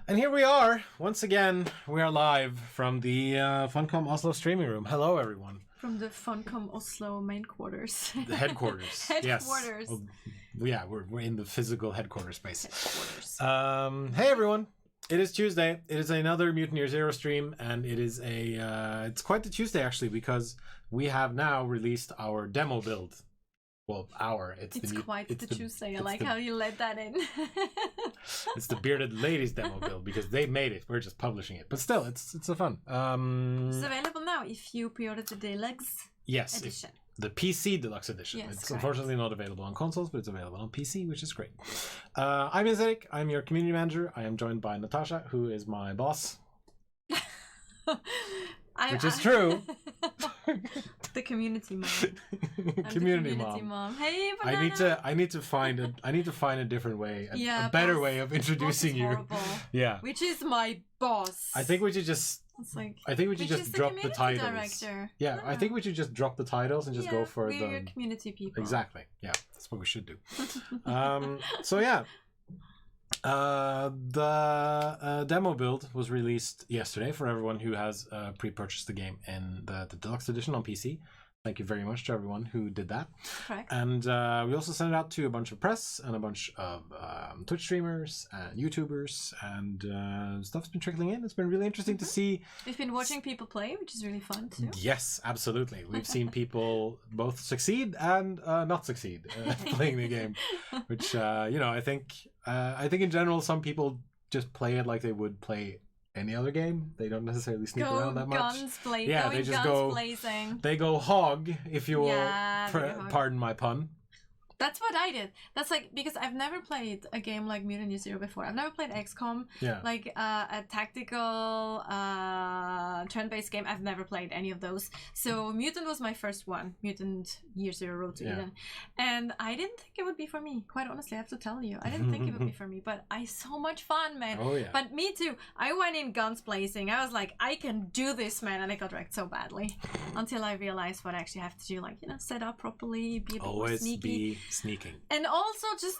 And here we are, once again, we are live from the Funcom Oslo streaming room. Hello, everyone. From the Funcom Oslo main quarters. The headquarters. Headquarters. Yes. Well, yeah, we're in the physical headquarters space. Headquarters. Hey, everyone. It is Tuesday. It is another Mutant Year Zero stream, and it is it's quite the Tuesday, actually, because we have now released our demo build. Well, it's the Tuesday. I like how you let that in. It's the Bearded Ladies demo build because they made it. We're just publishing it, but still, it's a fun. It's available now if you pre-order the deluxe edition. The PC deluxe edition. Yes, it's unfortunately not available on consoles, but it's available on PC, which is great. I'm Izek. I'm your community manager. I am joined by Natasha, who is my boss. Which is true. The community mom. Community mom. Hey, Banana. I need to find a different way, a better way of introducing you. Horrible. Yeah. Which is my boss. I think we should just. I think we should just drop the titles. Director. Yeah, I think we should just drop the titles and just go for we're your community people. Exactly. Yeah, that's what we should do. So yeah. The demo build was released yesterday for everyone who has pre-purchased the game in the deluxe edition on PC. Thank you very much to everyone who did that. Correct. And we also sent it out to a bunch of press and a bunch of Twitch streamers and YouTubers, and stuff's been trickling in. It's been really interesting to see. We've been watching people play, which is really fun too. Yes, absolutely. We've seen people both succeed and not succeed playing the game, which I think in general some people just play it like they would play any other game. They don't necessarily sneak around that much. They just go blazing. They go hog, if you will. Pardon my pun. That's what I did. That's because I've never played a game like Mutant Year Zero before. I've never played XCOM. Yeah. Like a tactical turn-based game. I've never played any of those. So Mutant was my first one. Mutant Year Zero Road to Eden. And I didn't think it would be for me. Quite honestly, I have to tell you. I didn't think it would be for me. But so much fun, man. Oh, yeah. But me too. I went in guns blazing. I was like, I can do this, man. And I got wrecked so badly. Until I realized what I actually have to do. Like, set up properly. Be a bit more sneaky. Sneaking, and also just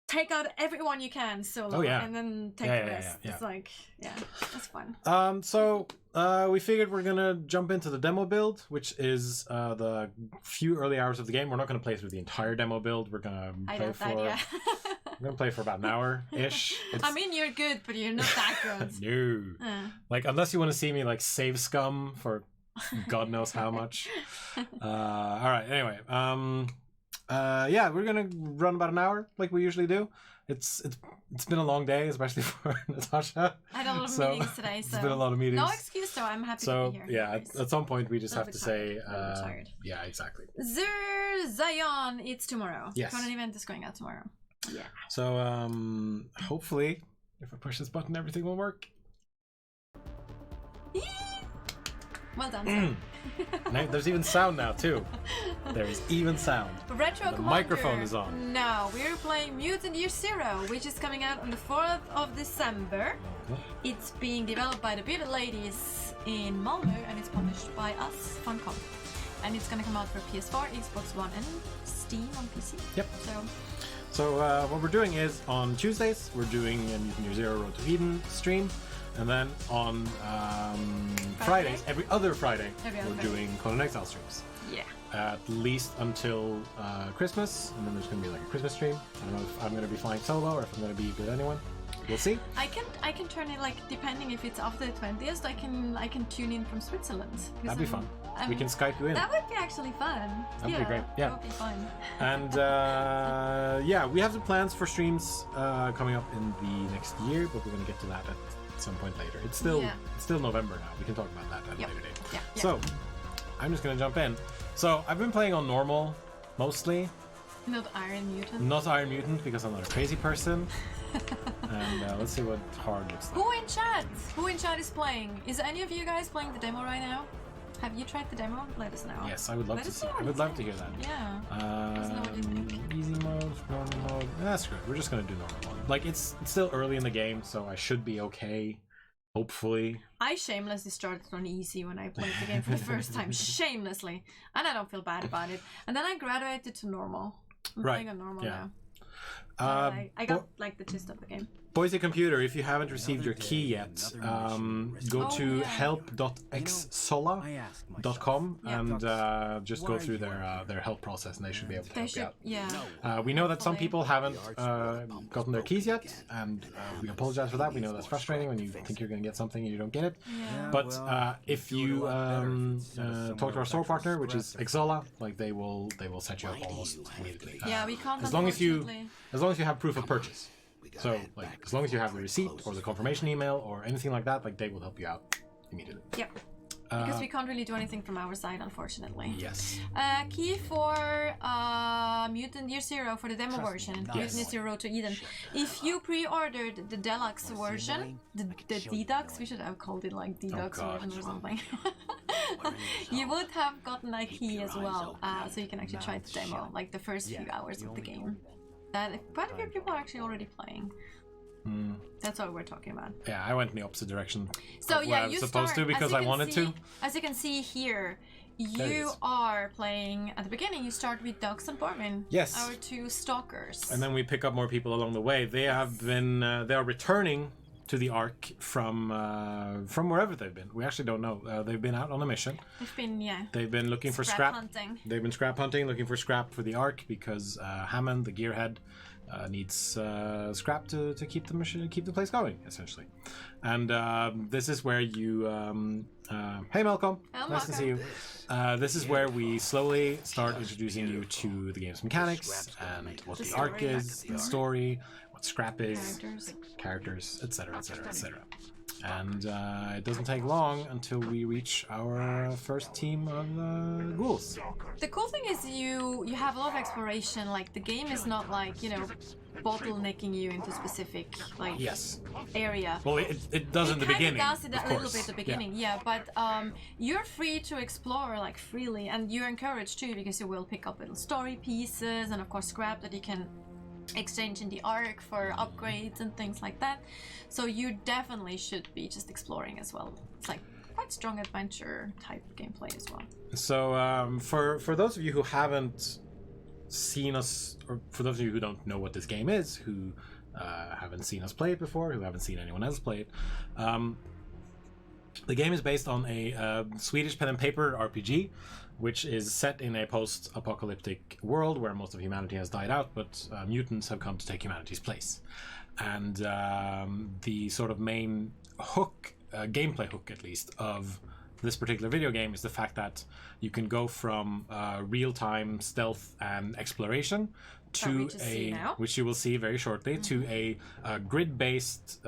take out everyone you can solo and then take the rest. It's that's fun. So we figured we're gonna jump into the demo build, which is the few early hours of the game. We're not gonna play through the entire demo build. We're gonna play for about an hour ish. I mean, you're good, but you're not that good. No, unless you want to see me save scum for God knows how much. All right. Anyway, we're gonna run about an hour like we usually do. It's been a long day, especially for Natasha. I had a lot of meetings today, so it's been a lot of meetings. No excuse though, I'm happy to be here. Yeah, at some point we just have to say tired. Yeah, exactly. Zion, it's tomorrow. Yes. Current event is going out tomorrow. Yeah. So hopefully if I push this button everything will work. Well done. There's even sound now too. There is even sound. Retro the microphone is on. No, we're playing Mutant Year Zero, which is coming out on the 4th of December. It's being developed by the Bearded Ladies in Malmö, and it's published by us, Funcom. And it's gonna come out for PS4, Xbox One, and Steam on PC. Yep. So what we're doing is on Tuesdays we're doing a Mutant Year Zero Road to Eden stream. And then on Fridays, every other Friday, we're doing Conan Exile streams. Yeah. At least until Christmas, and then there's going to be a Christmas stream. I don't know if I'm going to be flying solo or if I'm going to be with anyone. We'll see. I can turn it depending if it's after the 20th. I can tune in from Switzerland. That'd be fun. We can Skype you in. That would be actually fun. That'd be great. Yeah. That would be fun. And we have some plans for streams coming up in the next year, but we're going to get to that at some point later. It's still November now. We can talk about that at a later date. Yeah. So I'm just gonna jump in. So I've been playing on normal mostly. Not Iron Mutant. Not Iron Mutant because I'm not a crazy person. And let's see what hard looks like. Who in chat is playing? Is any of you guys playing the demo right now? Have you tried the demo? Let us know. Yes, I would love to see. I would love to hear that. Yeah. Easy mode, normal mode. That's good. We're just gonna do normal mode. It's still early in the game, so I should be okay. Hopefully. I shamelessly started on easy when I played the game for the first time. Shamelessly. And I don't feel bad about it. And then I graduated to normal. I'm playing on normal now. I got like the gist of the game. Boise Computer, if you haven't received your key yet, go to help.xsola.com and just go through their help process, and they should be able to help you out. Yeah. We know that some people haven't gotten their keys yet, and we apologize for that. We know that's frustrating when you think you're going to get something and you don't get it. Yeah. But if you talk to our store partner, which is Xsola, like they will set you up almost immediately. Yeah, we can't. As long as you have proof of purchase. So, like, as long as you have the receipt or the confirmation email or anything like that, like, they will help you out immediately. Yep. Because we can't really do anything from our side, unfortunately. Yes. Key for Mutant Year Zero for the demo version. Yes. Mutant Year Zero to Eden. If you pre-ordered the deluxe version, the Dedux, we should have called it like Dedux version or something. You would have gotten a key as well, so you can actually try the demo, like the first few hours of the game. That quite a few people are actually already playing. That's what we're talking about. Yeah, I went in the opposite direction. So of yeah, I was you supposed start, to because I wanted to. As you can see here, you are playing at the beginning. You start with Dux and Bormin. Yes. Our two stalkers. And then we pick up more people along the way. They have been. They are returning to the Ark from wherever they've been. We actually don't know. They've been out on a mission. They've been looking for scrap hunting. They've been scrap hunting, looking for scrap for the Ark because Hammond, the gearhead, needs scrap to keep the mission, keep the place going, essentially. And this is where you. Hey, Malcolm. Hello, nice to see you. This is where we slowly start introducing you to the game's mechanics and what the Ark is, the story, what scrap is, characters, etc., etc., etc. And it doesn't take long until we reach our first team of ghouls. The cool thing is you have a lot of exploration. Like the game is not like, you know, bottlenecking you into specific like area. Well, it does in the beginning. It does it a little bit at the beginning, yeah. But you're free to explore like freely, and you're encouraged too because you will pick up little story pieces and of course scrap that you can exchange in the Ark for upgrades and things like that. So you definitely should be just exploring as well. It's like quite strong adventure type gameplay as well. So for those of you who haven't seen us, or for those of you who don't know what this game is, who haven't seen us play it before, who haven't seen anyone else play it, the game is based on a Swedish pen and paper RPG, which is set in a post-apocalyptic world where most of humanity has died out, but mutants have come to take humanity's place. And the sort of main hook, gameplay hook at least, of this particular video game is the fact that you can go from real-time stealth and exploration to which you will see very shortly, to a grid-based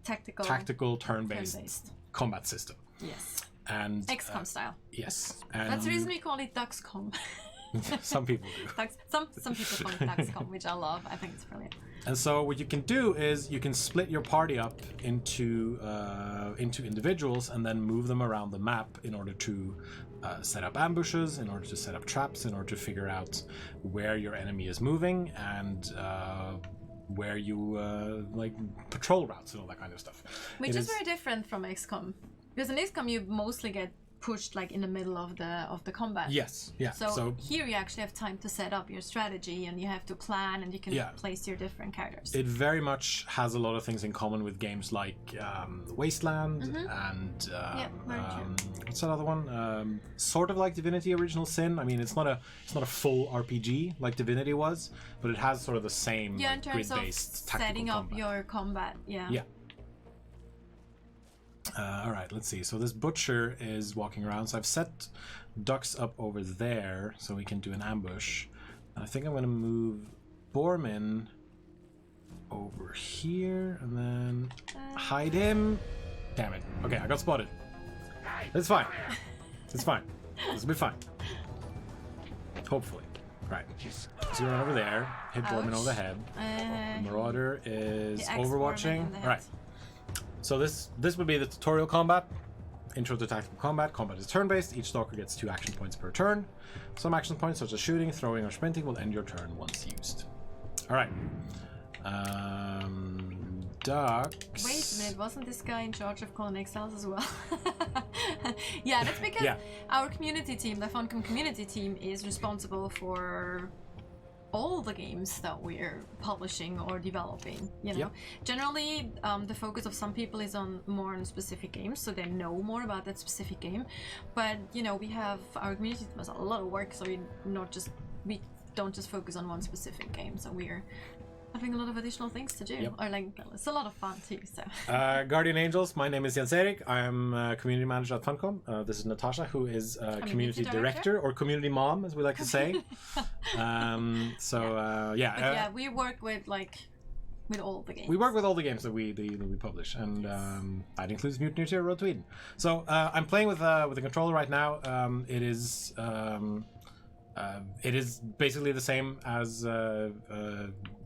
tactical turn-based combat system. Yes. And XCOM style. Yes. And that's the reason we call it DuxCom. Some people do. Some people call it DuxCom, which I love. I think it's brilliant. And so what you can do is you can split your party up into individuals and then move them around the map in order to set up ambushes, in order to set up traps, in order to figure out where your enemy is moving and where you like patrol routes and all that kind of stuff. Which is very different from XCOM. Because in XCOM you mostly get pushed like in the middle of the combat. Yes, yeah. So here you actually have time to set up your strategy and you have to plan and you can place your different characters. It very much has a lot of things in common with games like Wasteland and what's that other one? Sort of like Divinity: Original Sin. I mean, it's not a full RPG like Divinity was, but it has sort of the same in terms grid-based of tactical setting up combat. your combat. Yeah. All right, let's see. So this butcher is walking around. So I've set ducks up over there so we can do an ambush. And I think I'm going to move Bormin over here and then hide him. Damn it. Okay, I got spotted. It's fine. It's fine. This will be fine. Hopefully. Right. So run over there. Hit Bormin over the head. The Marauder is overwatching. All right. So this would be the tutorial combat. Intro to tactical combat. Combat is turn-based. Each stalker gets 2 action points per turn. Some action points, such as shooting, throwing, or sprinting, will end your turn once used. All right. Ducks. Wait a minute, wasn't this guy in charge of Colin Exiles as well? Yeah, that's because our community team, the Funcom community team, is responsible for all the games that we're publishing or developing, you know. Yep. Generally, the focus of some people is on more on specific games, so they know more about that specific game. But you know, we have our community does a lot of work, so we don't just focus on one specific game. So we're having a lot of additional things to do. Yep. Or like, it's a lot of fun too. So. Guardian Angels, my name is Jens Erik. I am community manager at Funcom. This is Natasha, who is community director or community mom, as we like to say. Yeah, we work with all the games. We work with all the games that we publish, and that includes Mutant Year Zero to Eden. So I'm playing with a controller right now. It is basically the same as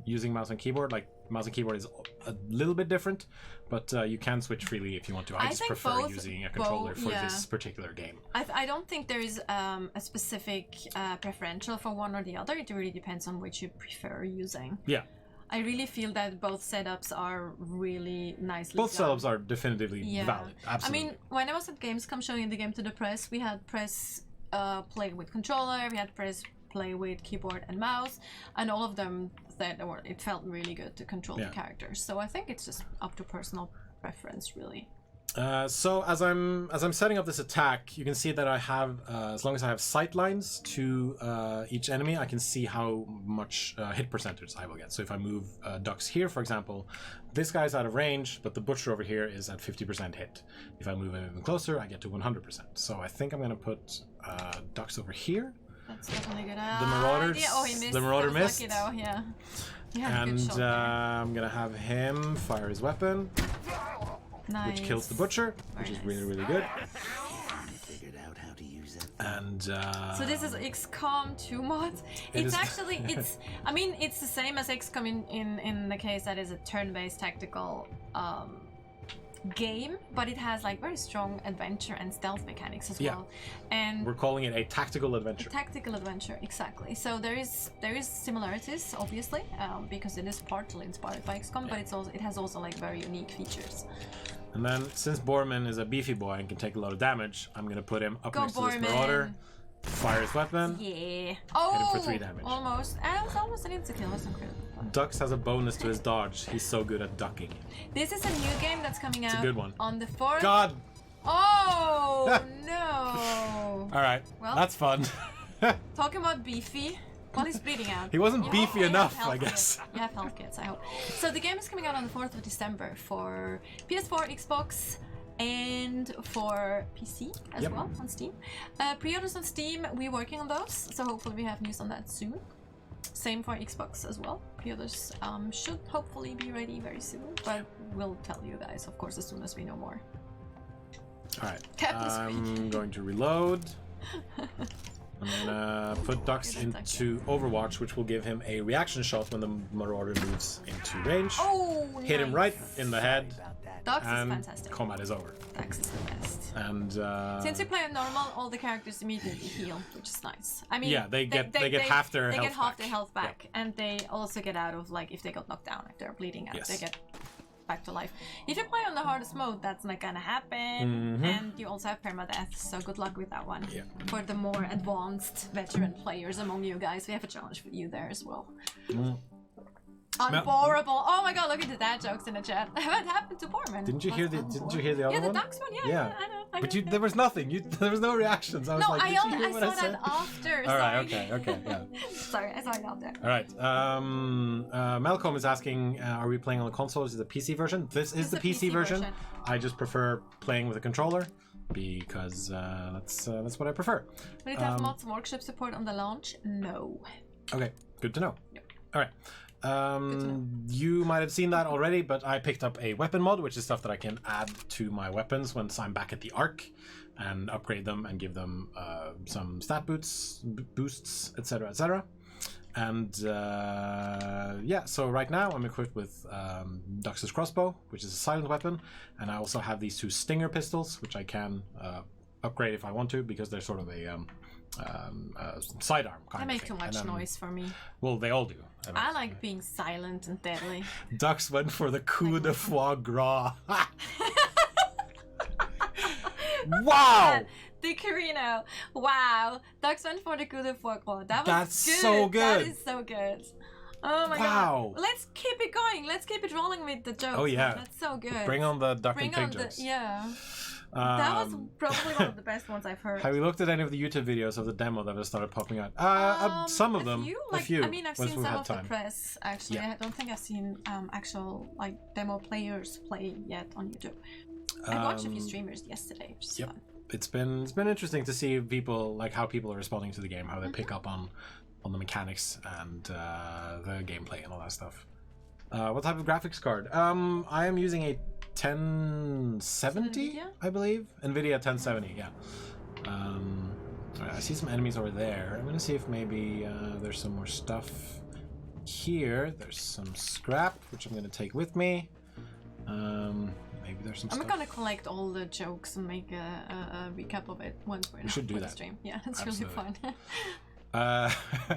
using mouse and keyboard. Like mouse and keyboard is a little bit different, but you can switch freely if you want to. I just prefer using a controller for this particular game. I don't think there is a specific preferential for one or the other. It really depends on which you prefer using. Yeah. I really feel that both setups are really nicely Both done. setups are definitively valid. Absolutely. I mean, when I was at Gamescom showing the game to the press, we had press play with controller, we had press play with keyboard and mouse, and all of them said it felt really good to control the characters. So I think it's just up to personal preference, really. So as I'm setting up this attack, you can see that I have, as long as I have sight lines to each enemy, I can see how much hit percentage I will get. So if I move Dux here, for example, this guy's out of range, but the Butcher over here is at 50% hit. If I move him even closer, I get to 100%. So I think I'm going to put Dux over here. That's definitely good. The Marauders. Yeah. Oh, he missed. The Marauder missed. Lucky though, yeah. And I'm going to have him fire his weapon. Nice. Which kills the Butcher, which is really, really good. And so this is XCOM 2 mod. It's actually I mean it's the same as XCOM in the case that is a turn-based tactical game, but it has like very strong adventure and stealth mechanics as well. And we're calling it a tactical adventure. A tactical adventure, exactly. So there is similarities, obviously, because it is partly inspired by XCOM, but it has also like very unique features. And then, since Borman is a beefy boy and can take a lot of damage, I'm gonna put him up next to this Marauder, fire his weapon, hit him for 3 damage. Almost. And it was almost an insta-kill, wasn't critical. Dux has a bonus to his dodge. He's so good at ducking. This is a new game that's coming out a good one. On the 4th. God! Oh, no! Alright, well, that's fun. Talking about beefy. Well, he's bleeding out. He wasn't beefy enough, I guess. You have health kits, I hope. So the game is coming out on the 4th of December for PS4, Xbox, and for PC as well on Steam. Pre-orders on Steam, we're working on those, so hopefully we have news on that soon. Same for Xbox as well. Pre-orders should hopefully be ready very soon, but we'll tell you guys, of course, as soon as we know more. Alright, I'm going to reload. I'm gonna put Dux into Overwatch, which will give him a reaction shot when the Marauder moves into range. Oh, hit him right in the head. Dux is fantastic. Combat is over. Dux is the best. And since you play on normal, all the characters immediately heal, which is nice. I mean, they get half their health back. They get half their health back, and they also get out of if they got knocked down, if they're bleeding out, they get back to life. If you play on the hardest mode, that's not gonna happen, and you also have permadeath, so good luck with that one. For the more advanced veteran players among you guys, we have a challenge for you there as well. Unborable! Oh my god, look at the dad jokes in the chat. What happened to Borman? Didn't you hear the other one? Yeah, the Dux one. Yeah. I know. But there was nothing. There was no reactions. I was like, did you hear what I said? I saw that after. All right. Okay. Yeah. Sorry, I saw it after. All right. Malcolm is asking, are we playing on the console? Is it the PC version? This is the PC version. I just prefer playing with a controller because that's what I prefer. Will it have mods and workshop support on the launch? No. Okay. Good to know. Yep. All right. You might have seen that already, but I picked up a weapon mod, which is stuff that I can add to my weapons once I'm back at the Ark, and upgrade them and give them some stat boosts, etc., etc. And so right now I'm equipped with Dux's crossbow, which is a silent weapon, and I also have these 2 stinger pistols, which I can upgrade if I want to, because they're sort of a sidearm kind They of make thing. too much noise for me. Well, they all do. I like being silent and deadly. Dux went for the coup de foie gras. Wow! the Carino. Wow. Ducks went for the good folklore. That's good. so good. That is so good. Oh my Wow. god. Let's keep it going. Let's keep it rolling with the jokes. Oh, yeah. That's so good. Bring on the duck and pig jokes. Yeah. That was probably one of the best ones I've heard. Have you looked at any of the YouTube videos of the demo that have started popping out? Some of them. A few. I mean, I've seen some of time. the press, actually. Yeah. I don't think I've seen actual like demo players play yet on YouTube. I watched a few streamers yesterday, which is fun. It's been interesting to see people, like how people are responding to the game, how they pick up on the mechanics and the gameplay and all that stuff. What type of graphics card? I am using a 1070, I believe. NVIDIA 1070, yeah. I see some enemies over there. I'm gonna see if maybe there's some more stuff here. There's some scrap, which I'm gonna take with me. Maybe there's some stuff. I'm gonna collect all the jokes and make a recap of it once we're should do on that. the stream. Yeah, that's Absolutely. really fun.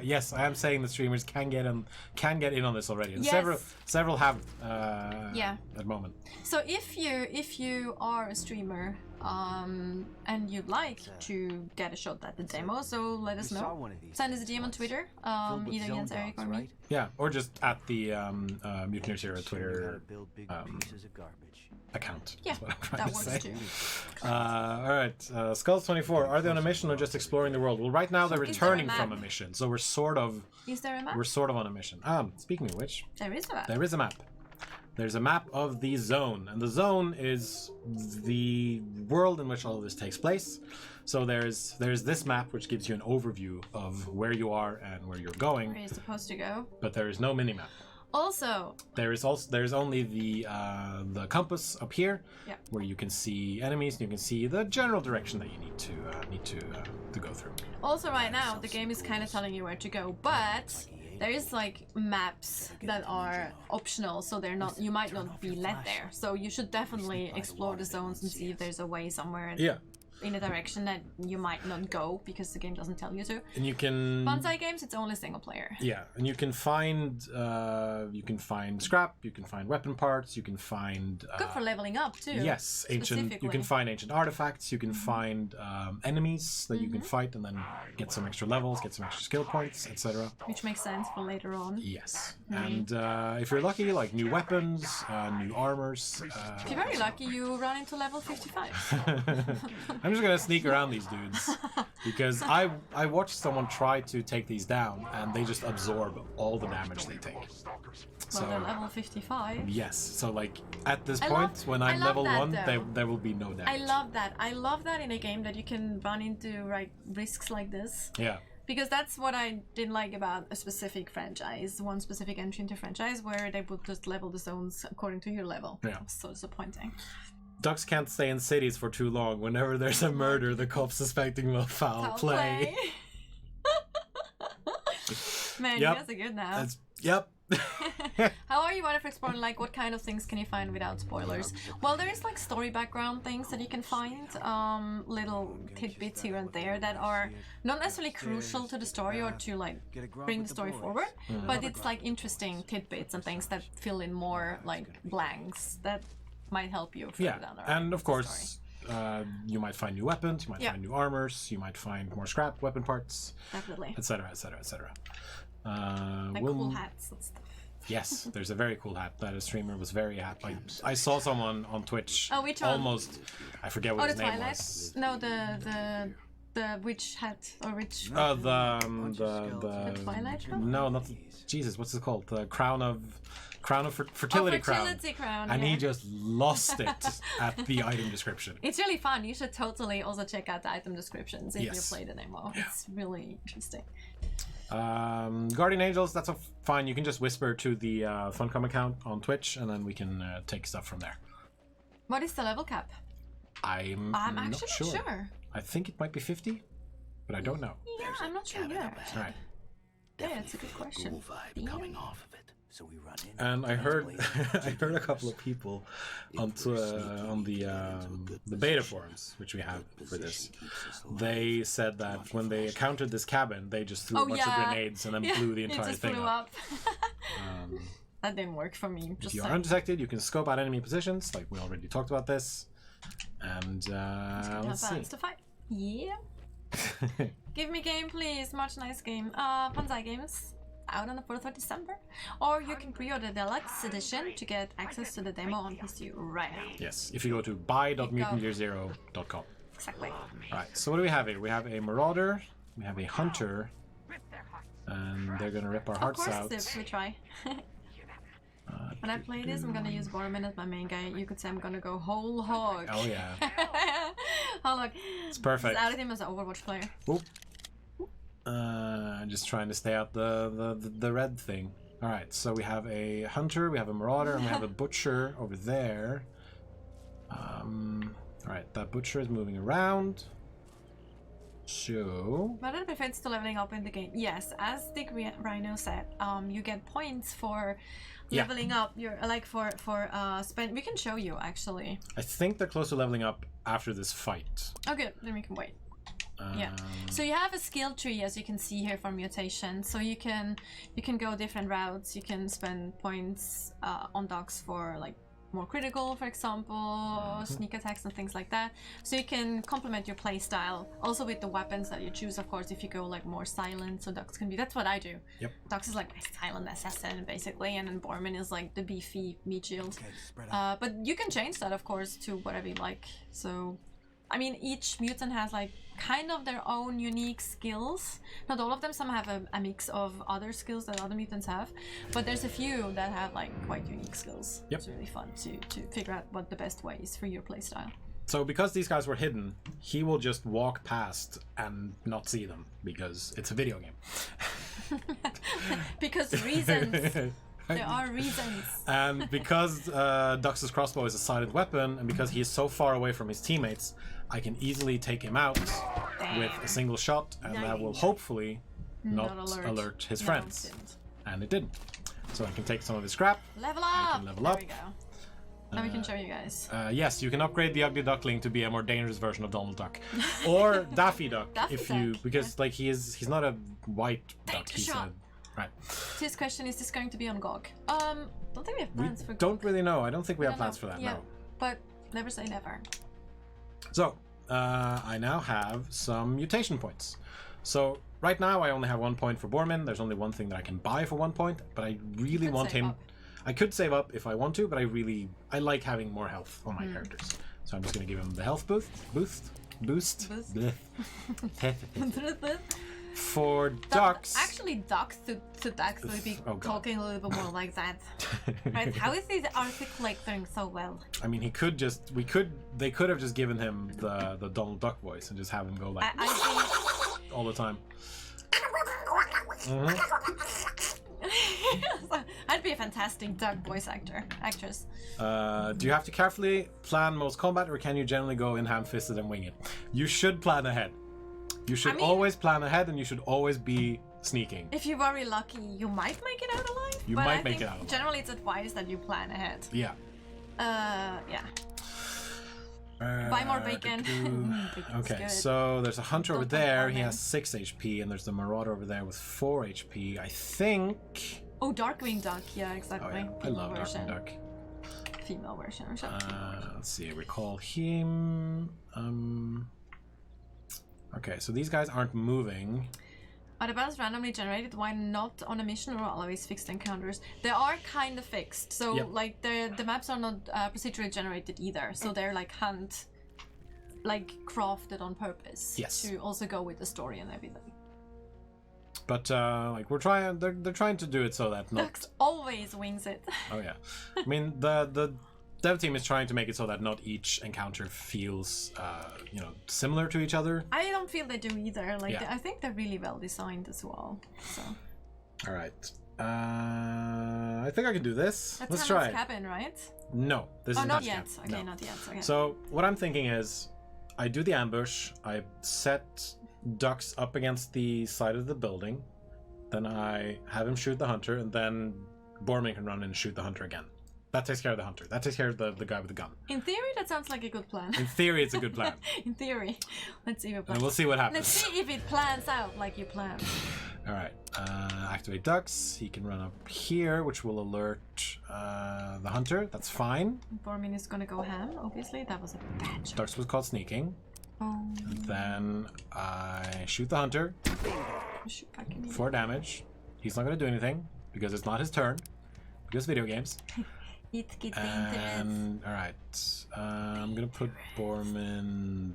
Yes, I am saying the streamers can get in on this already, and Yes. several have at the moment. So if you are a streamer and you'd like to get a shot at the demo, so let us know. Send us a DM on Twitter, either Jens, Eric, or me. Yeah, or just at the Mutant Year Zero Twitter account. Yeah, that's what I'm trying that to works say. too. All right, Skulls 24. Are they on a mission or just exploring the world? Well, right now they're Is there a returning map? from a mission, so we're sort of Is there a map? on a mission. Speaking of which, There is a map. there is a map. There's a map of the zone, and the zone is the world in which all of this takes place. So there's this map which gives you an overview of where you are and where you're going, Where you're supposed to go. but there is no minimap. Also, There's only the compass up here, where you can see enemies and you can see the general direction that you need to go through. Also, right now the game is kind of telling you where to go, but there is like maps that are optional, so they're not. You might not be led there. So you should definitely explore the zones and see if there's a way somewhere. Yeah. In a direction that you might not go because the game doesn't tell you to. And you can Bonsai games, it's only single player. Yeah, and you can find scrap, you can find weapon parts, you can find Good for leveling up too. Yes, ancient. You can find ancient artifacts. You can find enemies that you can fight and then get some extra levels, get some extra skill points, etc. Which makes sense for later on. Yes, and if you're lucky, like new weapons, new armors. If you're very lucky, you run into level 55. I'm just gonna sneak around these dudes because I watched someone try to take these down and they just absorb all the damage they take. Well, they're level 55. Yes, so like at this I point love- when I I'm love level that, 1, though. there will be no damage. I love that. I love that in a game that you can run into like risks like this. Yeah. Because that's what I didn't like about a specific franchise, one specific entry into franchise where they would just level the zones according to your level. Yeah. It was so disappointing. Ducks can't stay in cities for too long. Whenever there's a murder, the cops suspecting will foul play. Man, Yep. you guys are good now. Yep. How are you out of exploring? Like, what kind of things can you find without spoilers? Well, there is like story background things that you can find, little tidbits here and there that are not necessarily crucial to the story or to like bring the story forward, but it's like interesting tidbits and things that fill in more like blanks that might help you further down the road. And of course, you might find new weapons, you might find new armors, you might find more scrap weapon parts, definitely, etc., etc., etc. Like cool hats and stuff. Yes, there's a very cool hat that a streamer was very happy. I saw someone on Twitch. Oh, which one? Almost, I forget what his the name Twilight? was. No, the witch hat or witch. The Twilight one? No, not Jesus. What's it called? The crown of fertility crown. Fertility crown. And yeah. he just lost it at the item description. It's really fun. You should totally also check out the item descriptions if you Yes. play the demo. Yeah. It's really interesting. Guardian Angels, that's fine. You can just whisper to the Funcom account on Twitch, and then we can take stuff from there. What is the level cap? I'm actually not sure. I think it might be 50, but I don't know. Yeah, I'm not sure either. Right. Yeah, it's a good question. Cool vibe coming off of it. So we run in. And I heard a couple of people on the beta forums, which we have for this. They said that when they encountered this cabin, they just threw a bunch of grenades and then blew the entire it just thing blew up. That didn't work for me. If you are undetected, you can scope out enemy positions, like we already talked about this. And let's see. To fight. Yeah. Give me game, please. Much nice game. Bonsai Games. Out on the 4th of December. Or you can pre-order the deluxe edition to get access to the demo on PC right now. Yes, if you go to buy.mutantyearzero.com. Exactly. Alright, so what do we have here? We have a Marauder, we have a Hunter, and they're gonna rip our hearts out. Of course, we try. When I play this, I'm gonna use Borman as my main guy. You could say I'm gonna go whole hog. Oh yeah. Oh look. It's perfect. I added him as an Overwatch player. Oop. Just trying to stay out the red thing. Alright, so we have a Hunter, we have a Marauder, and we have a Butcher over there. Alright, that Butcher is moving around. So... But it benefits to leveling up in the game. Yes, as the Rhino said, you get points for leveling up your spend. We can show you actually. I think they're close to leveling up after this fight. Okay, then we can wait. Yeah. So you have a skill tree, as you can see here, for mutation. So you can go different routes. You can spend points on dogs for like more critical, for example, sneak attacks and things like that. So you can complement your playstyle also with the weapons that you choose, of course. If you go like more silent, so Dux can be, that's what I do. Yep. Dux is like my silent assassin basically, and then Borman is like the beefy meat shield. Okay, But you can change that, of course, to whatever you like. So I mean, each mutant has like kind of their own unique skills. Not all of them, some have a mix of other skills that other mutants have, but there's a few that have like quite unique skills. Yep. It's really fun to figure out what the best way is for your playstyle. So because these guys were hidden, he will just walk past and not see them because it's a video game. Because reasons. There are reasons. And because Dux's crossbow is a silent weapon, and because he is so far away from his teammates, I can easily take him out with a single shot, and that will hopefully not alert his friends. And it didn't. So I can take some of his scrap. Level I up! can level There up. we go. Now we can show you guys. Yes, you can upgrade the Ugly Duckling to be a more dangerous version of Donald Duck, or Daffy Duck, Daffy if you Duck, because like he's not a white duck. He's shot. right. His question, is this going to be on GOG? Don't think we have plans for GOG. Don't really know. I don't think we have don't plans know. for that. Yeah, No. but never say never. So I now have some mutation points. So right now I only have 1 point for Borman. There's only one thing that I can buy for 1 point, but I really could want save him. up. I could save up if I want to, but I like having more health on my characters. So I'm just gonna give him the health boost. Boost. Bleh. For Dux. Actually, Dux to Dux would be Oh, God. talking a little bit more like that. Right? How is he articulating so well? I mean, they could have just given him the Donald Duck voice and just have him go like I think all the time. I'd be a fantastic Duck voice actress. Do you have to carefully plan most combat, or can you generally go in ham-fisted and wing it? You should plan ahead. You should always plan ahead, and you should always be sneaking. If you're very lucky, you might make it out alive. You but might I make think it out alive. Generally, it's advised that you plan ahead. Yeah. Yeah. Buy more bacon. Bacon's Okay, good. so there's a Hunter over Don't like there. He ramen. has 6 HP, and there's the Marauder over there with 4 HP. I think. Oh, Darkwing Duck. Yeah, Oh exactly. yeah, I Female love version. Darkwing Duck. Female version. Let's see. Recall him. Okay, so these guys aren't moving. Are the battles randomly generated? Why not on a mission or always fixed encounters? They are kind of fixed. So Yep. like the maps are not procedurally generated either. So they're like crafted on purpose. Yes. To also go with the story and everything. But like we're trying, they're trying to do it so that not. Dux always wings it. Oh yeah, I mean the dev team is trying to make it so that not each encounter feels similar to each other. I don't feel they do either. Like Yeah. I think they're really well designed as well. So All right, I think I can do this. that's Let's try Hannah's it. cabin, right? No, this Oh, is not Hannah's yet. camp. Okay, No. not yet. Okay. So what I'm thinking is, I do the ambush. I set Dux up against the side of the building. Then I have him shoot the Hunter, and then Borman can run in and shoot the Hunter again. That takes care of the Hunter. That takes care of the guy with the gun. In theory, that sounds like a good plan. In theory, it's a good plan. In theory, let's see if it And plans. we'll see what Let's happens. see if it plans out like you planned. All right. Activate Dux. He can run up here, which will alert the Hunter. That's fine. Bormin is gonna go ham. Obviously, that was a bad job. Dux was caught sneaking. Oh. And then I shoot the hunter. Shoot back in 4 damage. He's not gonna do anything because it's not his turn. Because video games. It gets dangerous. And alright. I'm gonna put Borman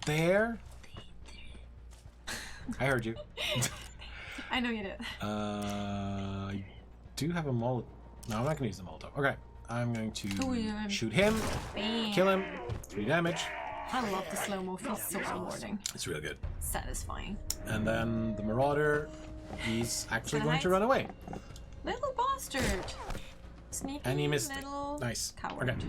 there. I heard you. I know you did. I do have a Molotov. No, I'm not gonna use the Molotov. Okay. I'm going to shoot him. Bam. Kill him. 3 damage. I love the slow-mo. Feels so rewarding. It's real good. Satisfying. And then the Marauder, he's actually going to run away. Little bastard. Sneaky And he missed it. little Nice. coward. Okay.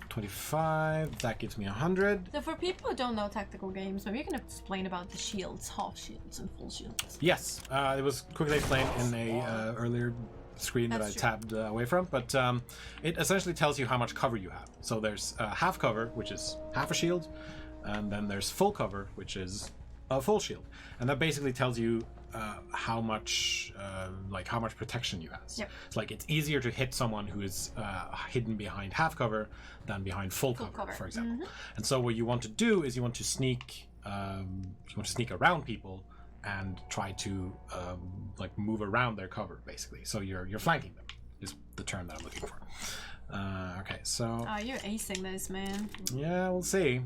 25. That gives me 100. So for people who don't know tactical games, maybe you can explain about the shields, half shields and full shields. Yes, it was quickly explained in a earlier screen that I tabbed away from, but it essentially tells you how much cover you have. So there's half cover, which is half a shield, and then there's full cover, which is a full shield, and that basically tells you how much protection you have. Yep. It's like it's easier to hit someone who is hidden behind half cover than behind full cover, for example. And so what you want to do is you want to sneak around people and try to move around their cover, basically. So you're flanking them is the term that I'm looking for. Okay, so Oh, you're acing this, man. yeah, we'll see.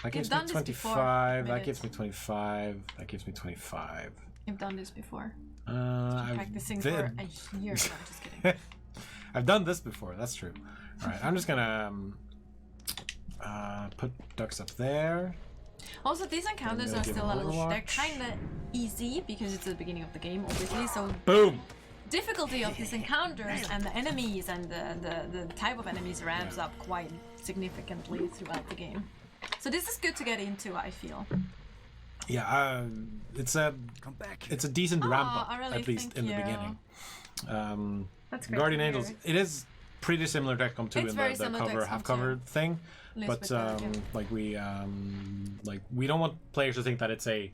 That gives me done this 25. before. That gives me 25. That gives me 25. You've done this before. I've Practicing for a year. No, I'm just kidding. I've done this before. That's true. All right, I'm just gonna put ducks up there. Also, these encounters gonna are give still a him little. They're Overwatch. kind of easy because it's the beginning of the game, obviously. So Boom. difficulty of these encounters and the enemies and the type of enemies ramps up quite significantly throughout the game. So this is good to get into, I feel. Yeah, it's a decent ramp up, I really at least thank in the you. beginning. That's great. Guardian to hear. Angels, it is pretty similar to XCOM 2 It's in very the similar to cover XCOM half 2. cover thing, Little but bit better, yeah. we don't want players to think that it's a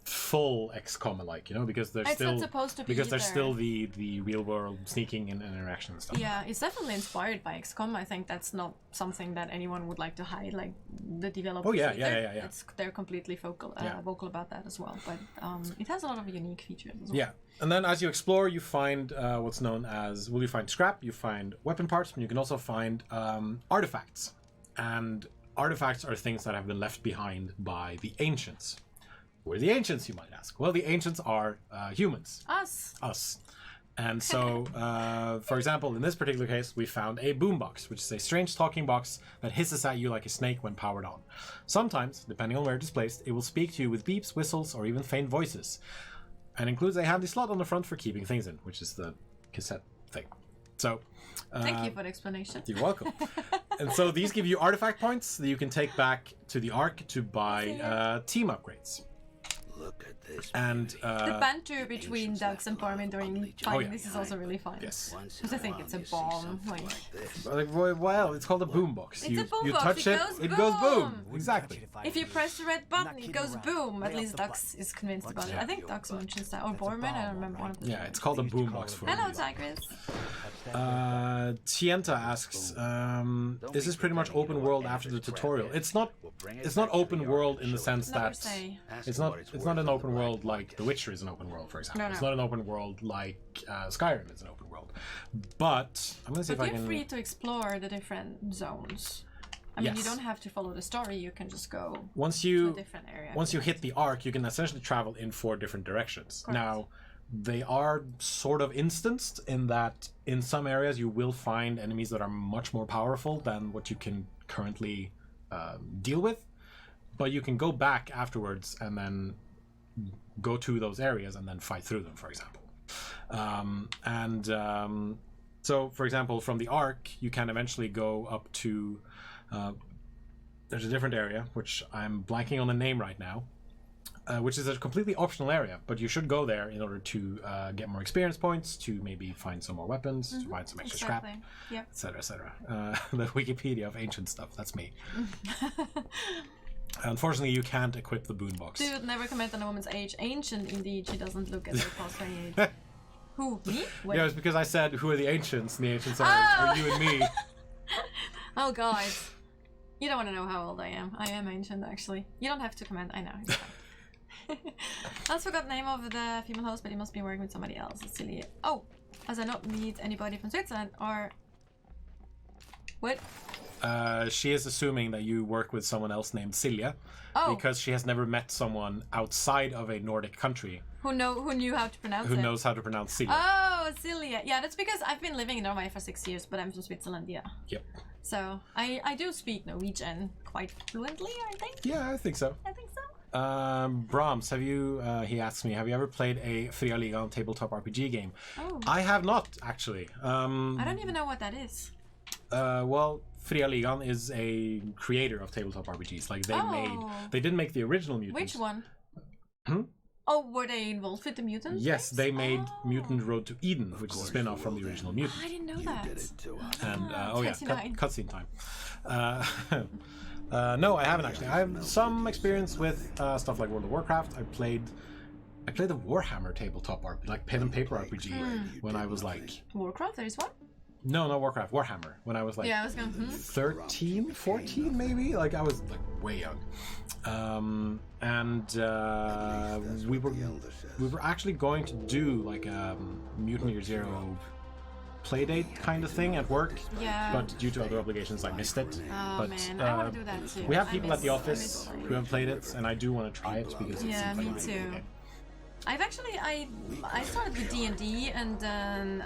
full XCOM alike, because there's It's still not supposed to be because there's either. still the real world sneaking and interaction and stuff. Yeah, it's definitely inspired by XCOM. I think that's not something that anyone would like to hide. Like the developers. Oh, yeah. They're completely vocal about that as well. But it has a lot of unique features as well. Yeah, and then as you explore, you find what's known as you find scrap, you find weapon parts, and you can also find artifacts. And artifacts are things that have been left behind by the ancients. Who are the ancients, you might ask? Well, the ancients are humans. Us. And so, for example, in this particular case, we found a boombox, which is a strange talking box that hisses at you like a snake when powered on. Sometimes, depending on where it is placed, it will speak to you with beeps, whistles, or even faint voices. And includes a handy slot on the front for keeping things in, which is the cassette thing. So, Thank you for the explanation. you're welcome. And so these give you artifact points that you can take back to the Ark to buy team upgrades. Look at this. And The banter between Ducks and Barman during fighting this is also really fun. yes. Because I think it's a bomb. Like, Well, it's called a boombox. It's You a boombox. touch It it goes goes boom. boom. Exactly. if you press the red button, it goes boom. At least Ducks is convinced about it. I think Ducks mentions that. Or Borman, I don't remember one of them. Yeah, it's called a boombox for Hello, me. Tigris. Tienta asks, is this pretty much open world after the tutorial? It's not open world in the sense Never that say. it's not an open world like The Witcher is an open world, for example. No. It's not an open world like Skyrim is an open world. But I'm gonna see But if I you're can. free to explore the different zones. I mean, you Yes. don't have to follow the story. You can just go Once to a you different area. once you hit the Ark, you can essentially travel in 4 different directions. Correct. Now, they are sort of instanced in that in some areas you will find enemies that are much more powerful than what you can currently deal with, but you can go back afterwards and then go to those areas and then fight through them, for example. So, for example, from the Ark, you can eventually go up to... there's a different area, which I'm blanking on the name right now, which is a completely optional area, but you should go there in order to get more experience points, to maybe find some more weapons, to find some extra scrap, Yep. etc., etc. The Wikipedia of ancient stuff, that's me. Unfortunately, you can't equip the boombox. Dude, never comment on a woman's age. Ancient, indeed. She doesn't look at her past 28. Who? Me? Wait. Yeah, it's because I said, who are the ancients? And the ancients are you and me. Oh god. You don't want to know how old I am. I am ancient, actually. You don't have to comment. I know. It's fine. I also forgot the name of the female host, but he must be working with somebody else. It's silly. Oh, as I not meet anybody from Switzerland or what? She is assuming that you work with someone else named Silja, because she has never met someone outside of a Nordic country who knew how to pronounce who knows how to pronounce Silja. Oh, Silja. Yeah, that's because I've been living in Norway for 6 years, but I'm from Switzerland. Yeah. Yep. So I do speak Norwegian quite fluently, I think. Yeah, I think so. I think so. Brahms, have you? He asks me, have you ever played a Fria Ligan tabletop RPG game? Oh. I have not actually. I don't even know what that is. Well, Fria Ligan is a creator of tabletop RPGs. Like they didn't make the original Mutants. Which one? Hmm? Oh, were they involved with the Mutants? Yes, they made Mutant Road to Eden, which is a spin-off from the original Mutants. I didn't know that. And cutscene time. No, I haven't actually. I have some experience with stuff like World of Warcraft. I played the Warhammer tabletop RPG, like pen and paper RPG, when I was like... Warcraft, there is one? No, not Warcraft, Warhammer. When I was like 13, 14 maybe? Like I was like way young. We were actually going to do like a Mutant Year Zero playdate kind of thing at work, but due to other obligations I missed it. Oh man, I want to do that too. We have people at the office who have played it, and I do want to try it because it seems like me too. I've actually I started with D&D and then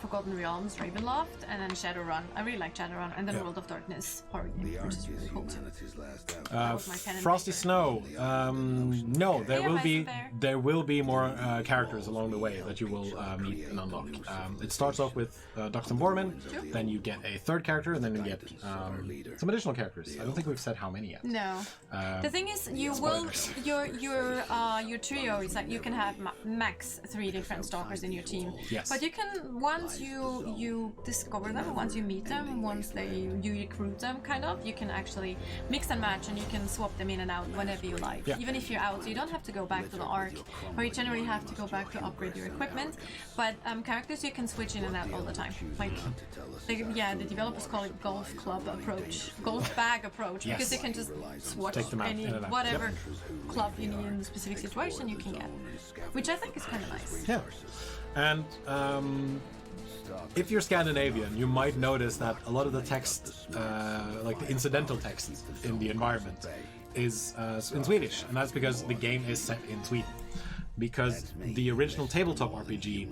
Forgotten Realms, Ravenloft, and then Shadowrun. I really like Shadowrun, and then World of Darkness horror game, which is really cool too. Frosty Snow. No, there will be more characters along the way that you will meet and unlock. It starts off with Dux and Borman, then you get a third character, and then you get some additional characters. I don't think we've said how many yet. No. The thing is, you will your trio is like you can have max 3 different stalkers in your team. Yes. But you can once you discover them, once you meet them, once you recruit them, kind of, you can actually mix and match, and you can swap them in and out whenever you like. Yeah. Even if you're out, you don't have to go back to the arc, or you generally have to go back to upgrade your equipment. But characters you can switch in and out all the time. Like, the developers call it golf club approach, golf bag approach, because you can just swatch any whatever club you need in a specific situation you can get, which I think is kind of nice. Yeah, and if you're Scandinavian, you might notice that a lot of the text, like the incidental text in the environment, is in Swedish, and that's because the game is set in Sweden. Because the original tabletop RPG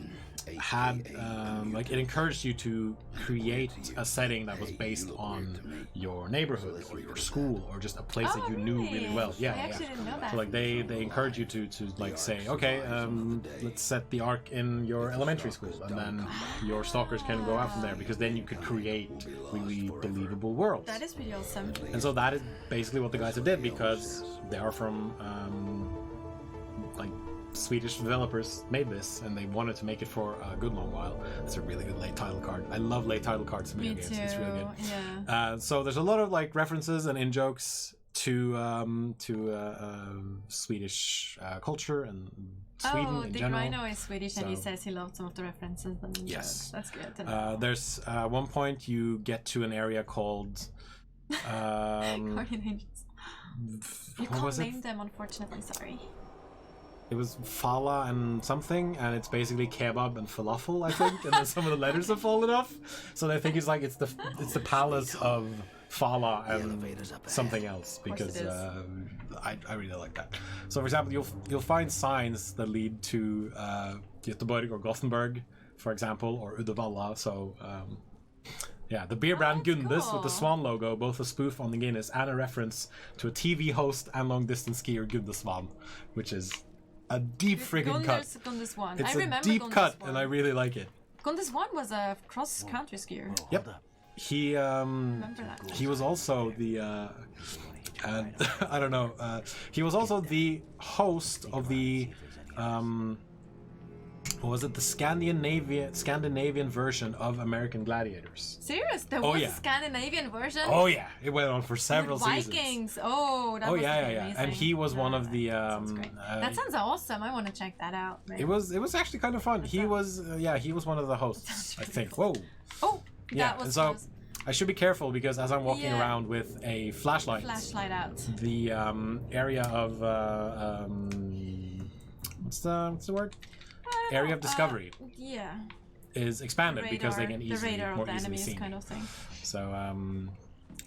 had, it encouraged you to create a setting that was based on your neighborhood or your school or just a place that you knew really well. I actually didn't know that. So like they encourage you to like say, okay, let's set the arc in your elementary school, and then your stalkers can go out from there, because then you could create really believable worlds. That is pretty awesome. And so that is basically what the guys have did, because they are from Swedish developers made this, and they wanted to make it for a good long while. It's a really good late title card. I love late title cards in video games. It's really good. Yeah. So there's a lot of like references and in-jokes to Swedish culture and Sweden in general. Dick Rhino is Swedish, and he says he loved some of the references. And yes, that's good to know. There's one point you get to an area called Guardian Angels. You can't name them, unfortunately. Sorry. It was Fala and something, and it's basically kebab and falafel, I think, and then some of the letters have fallen off. So they think it's the palace of Fala and something else, because I really like that. So for example, you'll find signs that lead to Göteborg or Gothenburg, for example, or Uddevalla. So the beer brand Gundes with the swan logo, both a spoof on the Guinness and a reference to a TV host and long distance skier Gunde Svan, which is a deep friggin' cut. Gundes 1. It's I remember a deep Gundes cut, 1. and I really like it. Gundes 1 was a cross-country skier. Yep. He was also the I don't know. He was also the host of the what was it? The Scandinavian version of American Gladiators. Serious? There was a Scandinavian version? Oh yeah, it went on for several seasons. Vikings. Oh, that was amazing. And he was one of the. That sounds awesome. I want to check that out. Man. It was actually kind of fun. He was one of the hosts, I think. Whoa. Oh, yeah. That was and so I should be careful because as I'm walking around with a flashlight out. the area of what's the word? Area of discovery. Yeah. Is expanded because they can the easily radar more of the easily enemies see me. kind of thing. So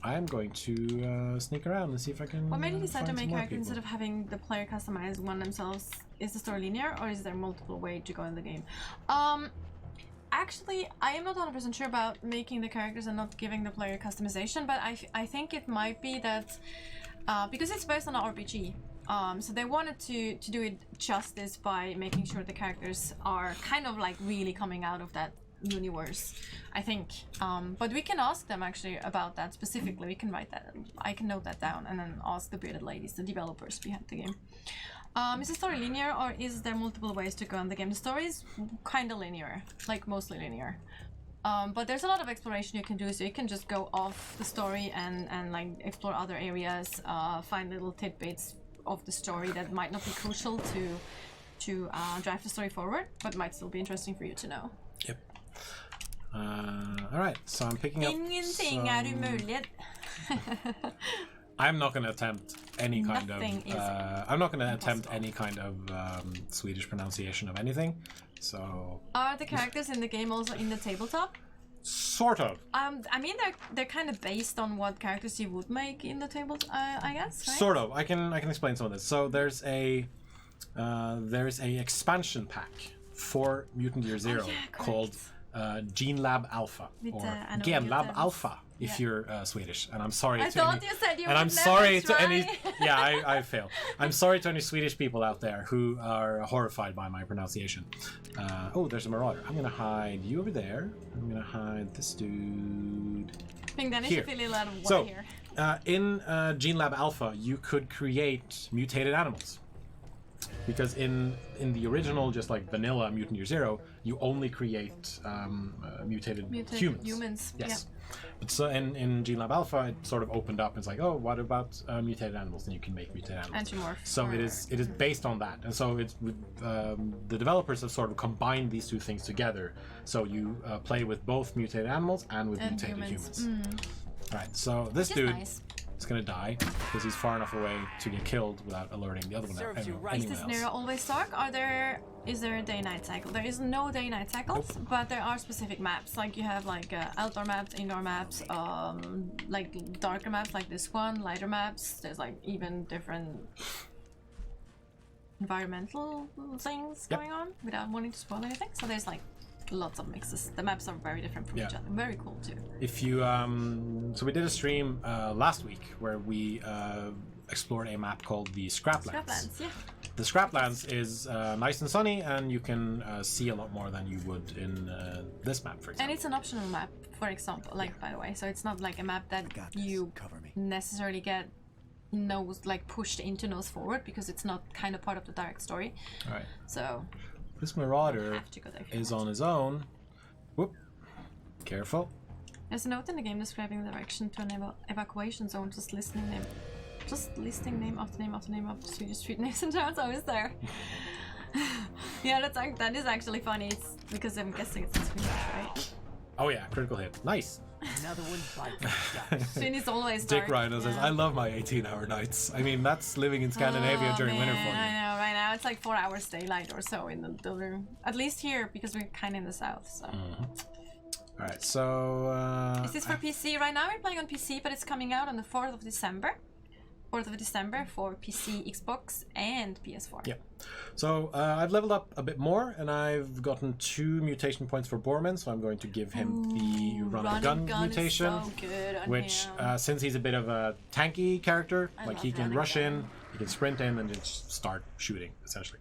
I'm going to sneak around and see if I can. What made you decide to find make some more characters instead people. of having the player customize one themselves? Is the story linear or is there multiple ways to go in the game? Actually, I am not 100% sure about making the characters and not giving the player customization, but I think it might be that because it's based on an RPG. So they wanted to do it justice by making sure the characters are kind of like really coming out of that universe, I think. But we can ask them actually about that specifically. We can write that. I can note that down and then ask the bearded ladies, the developers behind the game. Is the story linear or is there multiple ways to go in the game? The story is kind of linear, like mostly linear. But there's a lot of exploration you can do, so you can just go off the story and like explore other areas, find little tidbits of the story that might not be crucial to drive the story forward, but might still be interesting for you to know. Yep. All right, so I'm picking up. Ingenting är umuligt. I'm not going to attempt any kind Nothing of. is I'm not going to attempt impossible. any kind of Swedish pronunciation of anything. So. Are the characters in the game also in the tabletop? Sort of. I mean, they're kind of based on what characters you would make in the table, I guess, right? Sort of. I can explain some of this. So there's a expansion pack for Mutant Year Zero called Gene Lab Alpha With, or I know Gen Lab mutants. Alpha if you're Swedish. And I'm sorry I to thought any, you said you and would I'm never sorry to try. any. Yeah, I failed. I'm sorry to any Swedish people out there who are horrified by my pronunciation. Oh, there's a marauder. I'm gonna hide you over there. I'm gonna hide this dude. I think Dennis Here. should feel a lot of water So, here. in Gene Lab Alpha, you could create mutated animals. Because in the original, just like vanilla Mutant Year Zero, you only create mutated humans. Yes. Yeah. But so in Gene Lab Alpha, it sort of opened up. It's like, oh, what about mutated animals? Then you can make mutated animals. Antimorph. So it is based on that, and so it's the developers have sort of combined these two things together. So you play with both mutated animals and with mutated humans. All right, so this Which is dude nice. is gonna die because he's far enough away to get killed without alerting the other one. Serves you anyone, right. Is anyone this else. Nero always dark? Is there a day-night cycle? There is no day-night cycles, but there are specific maps. Like you have like outdoor maps, indoor maps, like darker maps like this one, lighter maps. There's like even different environmental things going on without wanting to spoil anything. So there's like lots of mixes. The maps are very different from each other. Very cool too. If you so we did a stream last week where we explored a map called the Scraplands. Scraplands, yeah. The Scraplands is nice and sunny, and you can see a lot more than you would in this map, for example. And it's an optional map, for example, like by the way. So it's not like a map that you necessarily get pushed into nose forward because it's not kind of part of the direct story. All right. So This Marauder have to go there if you is want. on his own. Whoop. Careful. There's a note in the game describing the direction to an evacuation zone, just listing name after name after name of Swedish street names and towns. I was there. Yeah, that is actually funny. It's because I'm guessing it's in Swedish, right? Oh yeah, critical hit. Nice. Another one bites. Sweden always Dick dark. Rhino says, I love my 18-hour nights. I mean, that's living in Scandinavia Oh, during winter man, for you. I know, right now it's like 4 hours daylight or so in the room. At least here, because we're kind of in the south, so. All right, so... Is this for PC? Right now we're playing on PC, but it's coming out on the 4th of December. 4th of December for PC, Xbox, and PS4. Yeah. So I've leveled up a bit more, and I've gotten 2 mutation points for Borman, so I'm going to give him the run and gun mutation. Is so good on which, him. since he's a bit of a tanky character, I like love he can run and rush gun. in, he can sprint in, and just start shooting, essentially.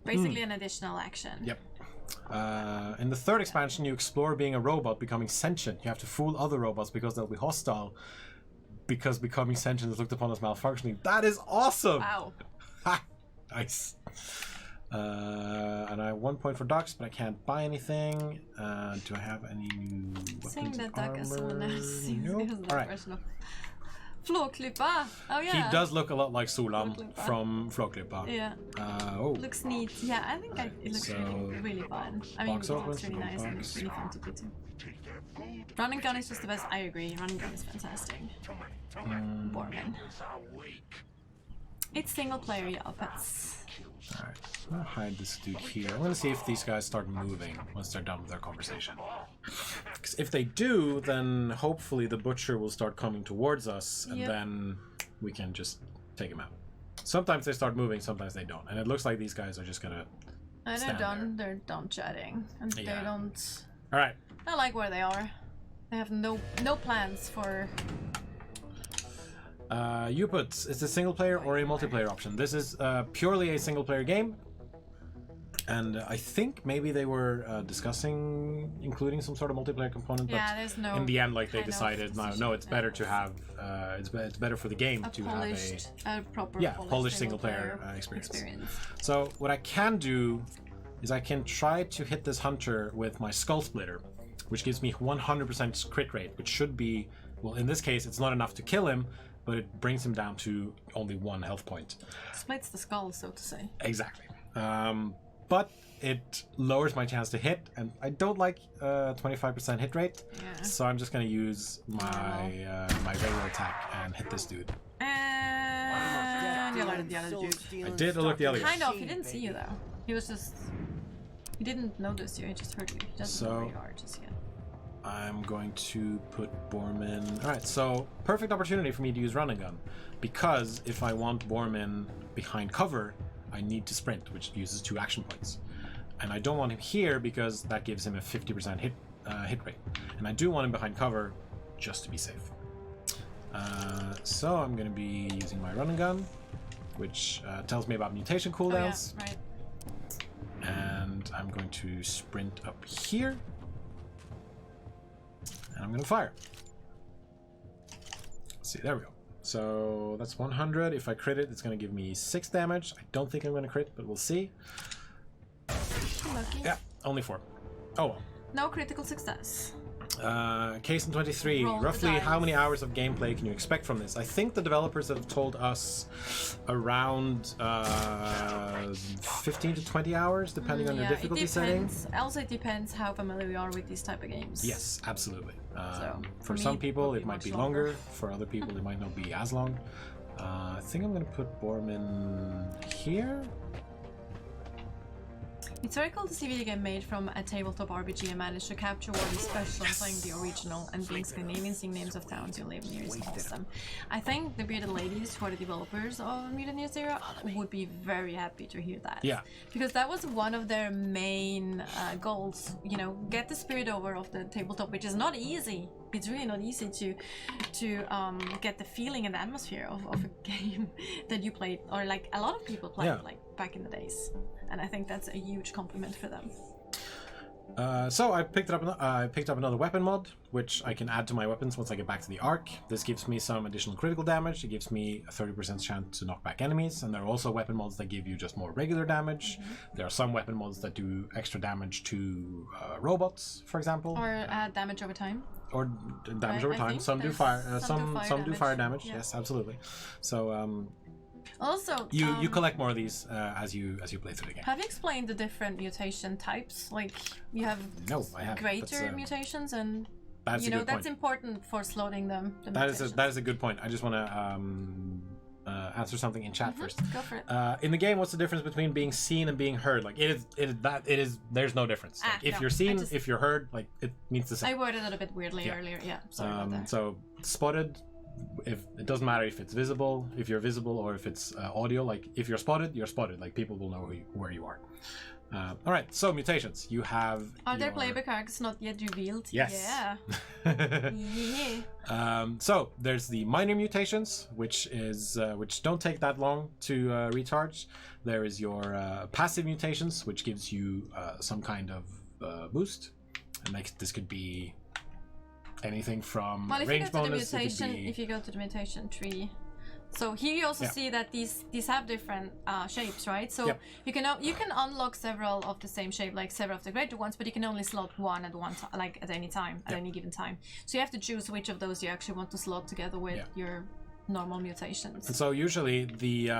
Basically an additional action. Yep. In the 3rd expansion, you explore being a robot, becoming sentient. You have to fool other robots because they'll be hostile, because becoming sentient is looked upon as malfunctioning. That is awesome! Wow. Ha! Nice. And I have 1 point for ducks, but I can't buy anything. Do I have any new weapons Seeing and that duck as someone armor? else seems Nope. because of the All right. version of Flåklippa. Oh yeah. He does look a lot like Solan Flåklippa. from Flåklippa. Yeah. Oh. Looks neat. Yeah, I think it looks So, really fun. I mean, box it looks opens, really nice and box. it's really fun to play too. Run and gun is just the best. I agree. Run and gun is fantastic. Borman. It's single player, yeah, pets. Alright, I'm gonna hide this dude here. I'm gonna see if these guys start moving once they're done with their conversation. Because if they do, then hopefully the butcher will start coming towards us, and then we can just take him out. Sometimes they start moving, sometimes they don't. And it looks like these guys are just gonna And stand they're done chatting. And they don't... Alright. I like where they are. They have no plans for... You put, is it single player or a multiplayer option? This is purely a single player game. And I think maybe they were discussing including some sort of multiplayer component, but there's no... in the end, like, they kind of decided, no, it's better to have, it's better for the game to polished, have a proper polished single player experience. So what I can do is I can try to hit this hunter with my Skull Splitter, which gives me 100% crit rate, which should be, well, in this case, it's not enough to kill him, but it brings him down to only 1 health point. Splits the skull, so to say. Exactly. But it lowers my chance to hit, and I don't like 25% hit rate, so I'm just going to use my my regular attack and hit this dude. And you alerted the other dude. I did alert the other guy. Kind of, he didn't see you though. He was just... He didn't notice you, he just heard you. He doesn't know where you are just yet. I'm going to put Borman... Alright, so perfect opportunity for me to use run and gun. Because if I want Borman behind cover, I need to sprint, which uses 2 action points. And I don't want him here because that gives him a 50% hit rate. And I do want him behind cover just to be safe. So I'm going to be using my run and gun, which tells me about mutation cooldowns. Oh, yeah, right. And I'm going to sprint up here. And I'm going to fire. Let's see, there we go. So that's 100. If I crit it, it's going to give me 6 damage. I don't think I'm going to crit, but we'll see. Lucky. Yeah, only 4. Oh well. No critical success. Case in 23. Roll the Roughly dice. how many hours of gameplay can you expect from this? I think the developers have told us around 15 to 20 hours, depending on your difficulty setting. Also, it depends how familiar we are with these type of games. Yes, absolutely. For me, some people, probably it might much be longer. longer. For other people, it might not be as long. I think I'm going to put Borman here. It's very cool to see a video game made from a tabletop RPG and manage to capture what is special in playing the original and being Scandinavian, seeing names of towns you live near is awesome. I think the Bearded Ladies, who are the developers of Mutant Year Zero, would be very happy to hear that. Yeah. Because that was one of their main goals, you know, get the spirit over of the tabletop, which is not easy. It's really not easy to get the feeling and the atmosphere of a game that you played, or like a lot of people played like back in the days. And I think that's a huge compliment for them. So I picked up another weapon mod, which I can add to my weapons once I get back to the Ark. This gives me some additional critical damage. It gives me a 30% chance to knock back enemies, and there are also weapon mods that give you just more regular damage. There are some weapon mods that do extra damage to robots, for example, Or damage over time. or damage over I time. think Some do there's fire. some Some do fire damage. Yeah. Yes, absolutely. So Also, you collect more of these as you play through the game. have you explained the different mutation types? Like you have No, I haven't. greater mutations, and That's you a know good that's point. important for slowing them. The That is mutations. a good point. I just want to answer something in chat first. Go for it. In the game, what's the difference between being seen and being heard? Like it is. There's no difference. Like, if no, you're seen, I just- if you're heard, like it means the I same. worded it a bit weirdly earlier. Yeah, sorry about that. So spotted. If it doesn't matter if it's visible, if you're visible, or if it's audio. Like if you're spotted, you're spotted. Like people will know where you are. All right. So mutations. You have. Are there your- playable characters not yet revealed? Yes. Yeah. Yeah. So there's the minor mutations, which don't take that long to recharge. There is your passive mutations, which gives you some kind of boost, and this could be anything from Well, if you range go to the bonus. mutation, if you go to the mutation tree, so here you also see that these have different shapes, right? So Yep. you can unlock several of the same shape, like several of the greater ones, but you can only slot one at one time, like at any time, at any given time. So you have to choose which of those you actually want to slot together with your normal mutations. And so usually the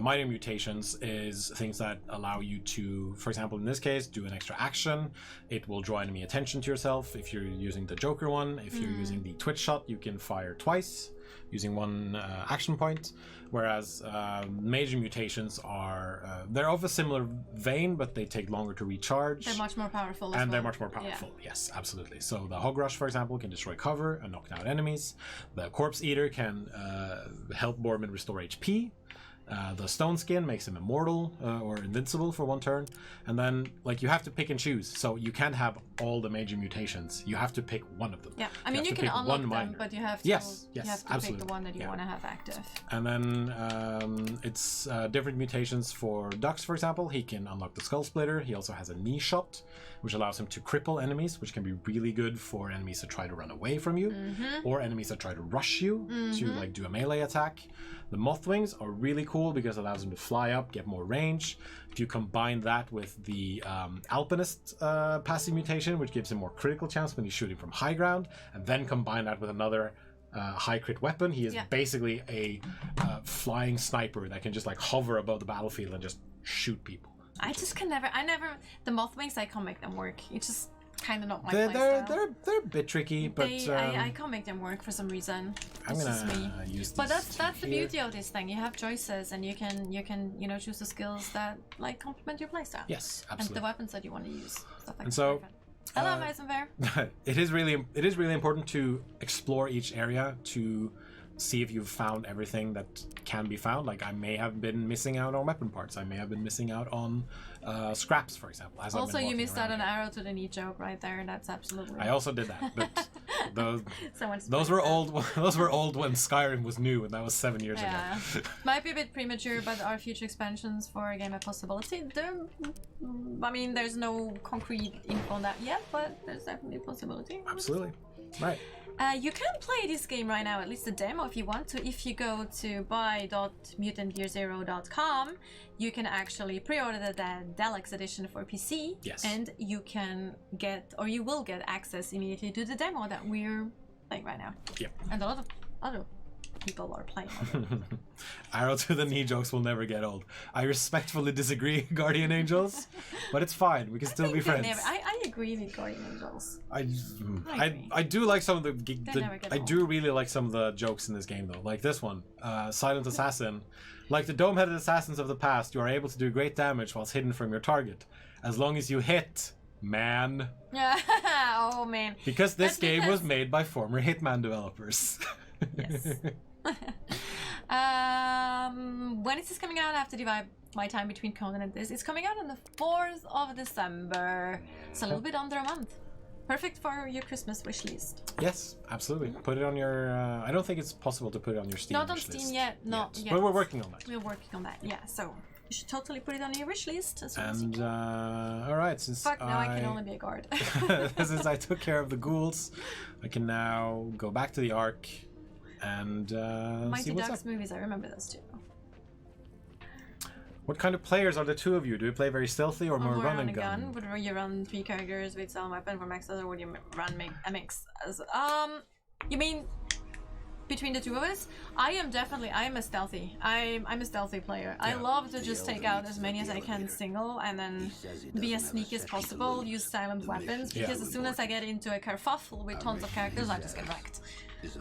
minor mutations is things that allow you to, for example, in this case, do an extra action. It will draw enemy attention to yourself. If you're using the Joker one, if you're using the Twitch shot, you can fire twice using one action point. Whereas major mutations are they're of a similar vein, but they take longer to recharge. They're much more powerful. And they're much more powerful. Yeah. Yes, absolutely. So the Hog Rush, for example, can destroy cover and knock down enemies. The Corpse Eater can help Borman restore HP. The Stone Skin makes him immortal or invincible for one turn. And then, like, you have to pick and choose. So you can't have all the major mutations. You have to pick one of them. Yeah, I mean, you can unlock them, but you have to, yes, you have to absolutely. pick the one that you want to have active. And then it's different mutations for Dux, for example. He can unlock the Skull Splitter. He also has a Knee Shot, which allows him to cripple enemies, which can be really good for enemies that try to run away from you, or enemies that try to rush you to, like, do a melee attack. The Moth Wings are really cool because it allows them to fly up, get more range. If you combine that with the Alpinist passive mutation, which gives him more critical chance when he's shooting from high ground, and then combine that with another high crit weapon, he is basically a flying sniper that can just, like, hover above the battlefield and just shoot people. I just can never, the Moth Wings, I can't make them work. It's just kind of not my playstyle. They're a bit tricky, but I can't make them work for some reason. I'm It's gonna just me. use. But that's the beauty of this thing. You have choices, and you can choose the skills that, like, complement your playstyle. Yes, And absolutely. the weapons that you want to use. Stuff like And so, that. Hello, Meisenver. it is really important to explore each area to see if you've found everything that can be found. Like, I may have been missing out on weapon parts. I may have been missing out on scraps, for example. As Also, you missed out on an arrow to the knee joke right there. That's absolutely. I also did that, but those were were old. Those were old when Skyrim was new, and that was 7 years ago. Might be a bit premature, but are future expansions for a game a possibility? I mean, there's no concrete info on that yet, but there's definitely a possibility. Absolutely, right. You can play this game right now, at least the demo if you want to. If you go to buy.mutantyearzero.com, you can actually pre-order the Deluxe edition for PC. Yes. And you can get, or you will get access immediately to the demo that we're playing right now. Yep. And a lot of other people are playing. Arrow to the knee jokes will never get old. I respectfully disagree, Guardian Angels, but it's fine. We can still be friends. I agree with Guardian Angels. I do like some of I do really like some of the jokes in this game, though. Like this one, Silent Assassin. Like the dome-headed assassins of the past, you are able to do great damage whilst hidden from your target, as long as you hit, man. Oh man. Because this game was made by former Hitman developers. Yes. When is this coming out? I have to divide my time between Conan and this. It's coming out on the 4th of December. It's a little bit under a month. Perfect for your Christmas wish list. Yes, absolutely. Put it on your... I don't think it's possible to put it on your Steam Not on wish Steam list yet. Not yet. But we're working on that. We're working on that, yeah. So you should totally put it on your wish list as soon as you And, can. alright, since Fuck, now I can only be a guard. since I took care of the ghouls, I can now go back to the Ark and Mighty see what's Ducks up. movies, I remember those too. What kind of players are the two of you? Do you play very stealthy or more run and gun? Would you run 3 characters with silent weapon for maxes, or would you run a mix? You mean between the two of us? I am a stealthy. I'm a stealthy player. I love to just take out as many as I can single and then be as sneaky as possible, use silent weapons, because as soon as I get into a kerfuffle with tons of characters, I just get wrecked.